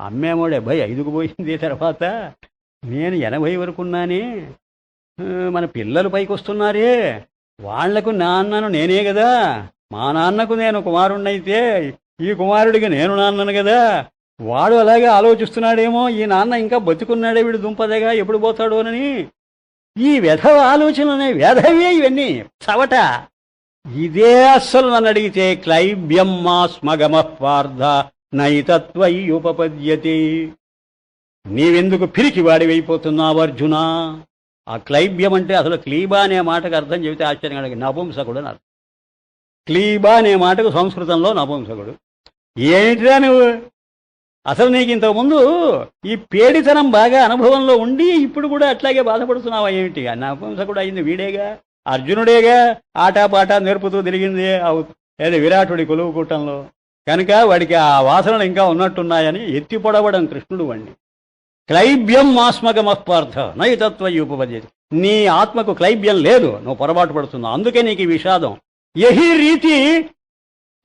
అమ్మేమో 75కు పోయింది, తర్వాత నేను 80 వరకు ఉన్నానే, మన పిల్లలు పైకి వస్తున్నారే, వాళ్లకు నాన్నను నేనే కదా, మా నాన్నకు నేను కుమారుణ్ణైతే ఈ కుమారుడికి నేను నాన్నను కదా, వాడు అలాగే ఆలోచిస్తున్నాడేమో, ఈ నాన్న ఇంకా బతుకున్నాడే, వీడు దుంపదగా ఎప్పుడు పోతాడు అని ఈ వెధవ ఆలోచనలనే వెధవే ఇవన్నీ చవట. ఇదే అస్సలు నన్ను అడిగితే క్లైబ్యం మా స్మగమ పార్థ నైతత్వయుపపద్యతి. నీవెందుకు పిరికి వాడివైపోతున్నావు అర్జున? ఆ క్లైబ్యం అంటే అసలు క్లీబా అనే మాటకు అర్థం చెబితే ఆశ్చర్యంగా నపుంసకుడు అని అర్థం. క్లీబా అనే మాటకు సంస్కృతంలో నపుంసకుడు. ఏమిటిరా నువ్వు? అసలు నీకు ఇంతకుముందు ఈ పేడితనం బాగా అనుభవంలో ఉండి ఇప్పుడు కూడా అట్లాగే బాధపడుతున్నావా ఏమిటి? నపుంసకుడు అయింది వీడేగా, అర్జునుడేగా ఆటాపాటా నేర్పుతూ తిరిగింది ఏదో విరాటుడి కొలువు కూటంలో. కనుక వాడికి ఆ వాసనలు ఇంకా ఉన్నట్టున్నాయని ఎత్తి పొడవడం కృష్ణుడు వాణ్ణి. క్లైబ్యం మాస్మగమఃపార్థ నైతత్వయుపపద్యతి. నీ ఆత్మకు క్లైబ్యం లేదు, నువ్వు పొరపాటు పడుతున్నావు, అందుకే నీకు ఈ విషాదం. యహీ రీతి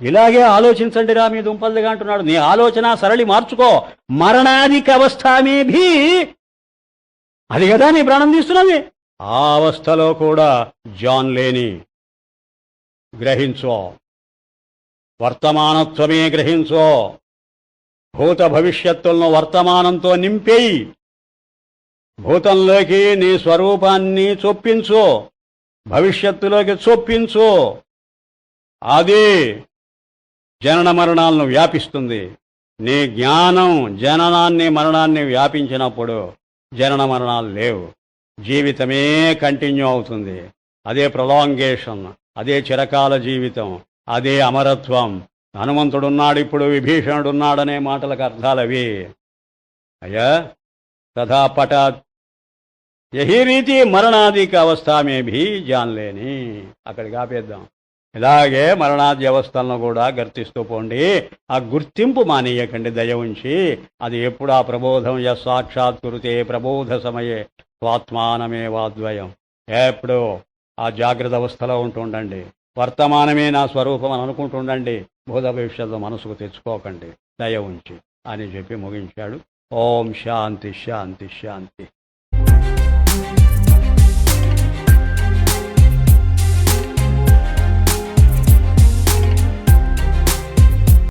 ఇలాగే ఆలోచించండి రా మీ దుంపల్దిగా అంటున్నాడు. నీ ఆలోచన సరళి మార్చుకో. మరణాదిక అవస్థామేభి, అది కదా నీ ప్రాణం తీస్తున్నది. ఆ అవస్థలో కూడా జాన్ లేని గ్రహించో, వర్తమానత్వమే గ్రహించో. భూత భవిష్యత్తులను వర్తమానంతో నింపేయి. భూతంలోకి నీ స్వరూపాన్ని చొప్పించు, భవిష్యత్తులోకి చొప్పించు. అది జనన మరణాలను వ్యాపిస్తుంది. నీ జ్ఞానం జననాన్ని మరణాన్ని వ్యాపించినప్పుడు జనన మరణాలు లేవు, జీవితమే కంటిన్యూ అవుతుంది. అదే ప్రొలాంగేషన్, అదే చిరకాల జీవితం, అదే అమరత్వం. హనుమంతుడున్నాడు, ఇప్పుడు విభీషణుడున్నాడనే మాటలకు అర్థాలవి. అయ్యా తథా పటాత్ యహీ రీతి మరణాదిక అవస్థామేభి జాన్లేని. అక్కడికి ఆపేద్దాం. ఇలాగే మరణాది అవస్థలను కూడా గుర్తిస్తూ పోండి. ఆ గుర్తింపు మానేయకండి దయ ఉంచి. అది ఎప్పుడు ఆ ప్రబోధం సాక్షాత్కృతే ప్రబోధ సమయే స్వాత్మానమే వాద్వయం. ఎప్పుడు ఆ జాగ్రత్త అవస్థలో ఉంటుండండి. వర్తమానమే నా స్వరూపం అని అనుకుంటుండండి. భూత భవిష్యత్తు మనసుకు తెచ్చుకోకండి దయ ఉంచి అని చెప్పి ముగించాడు. ఓం శాంతి శాంతి శాంతి.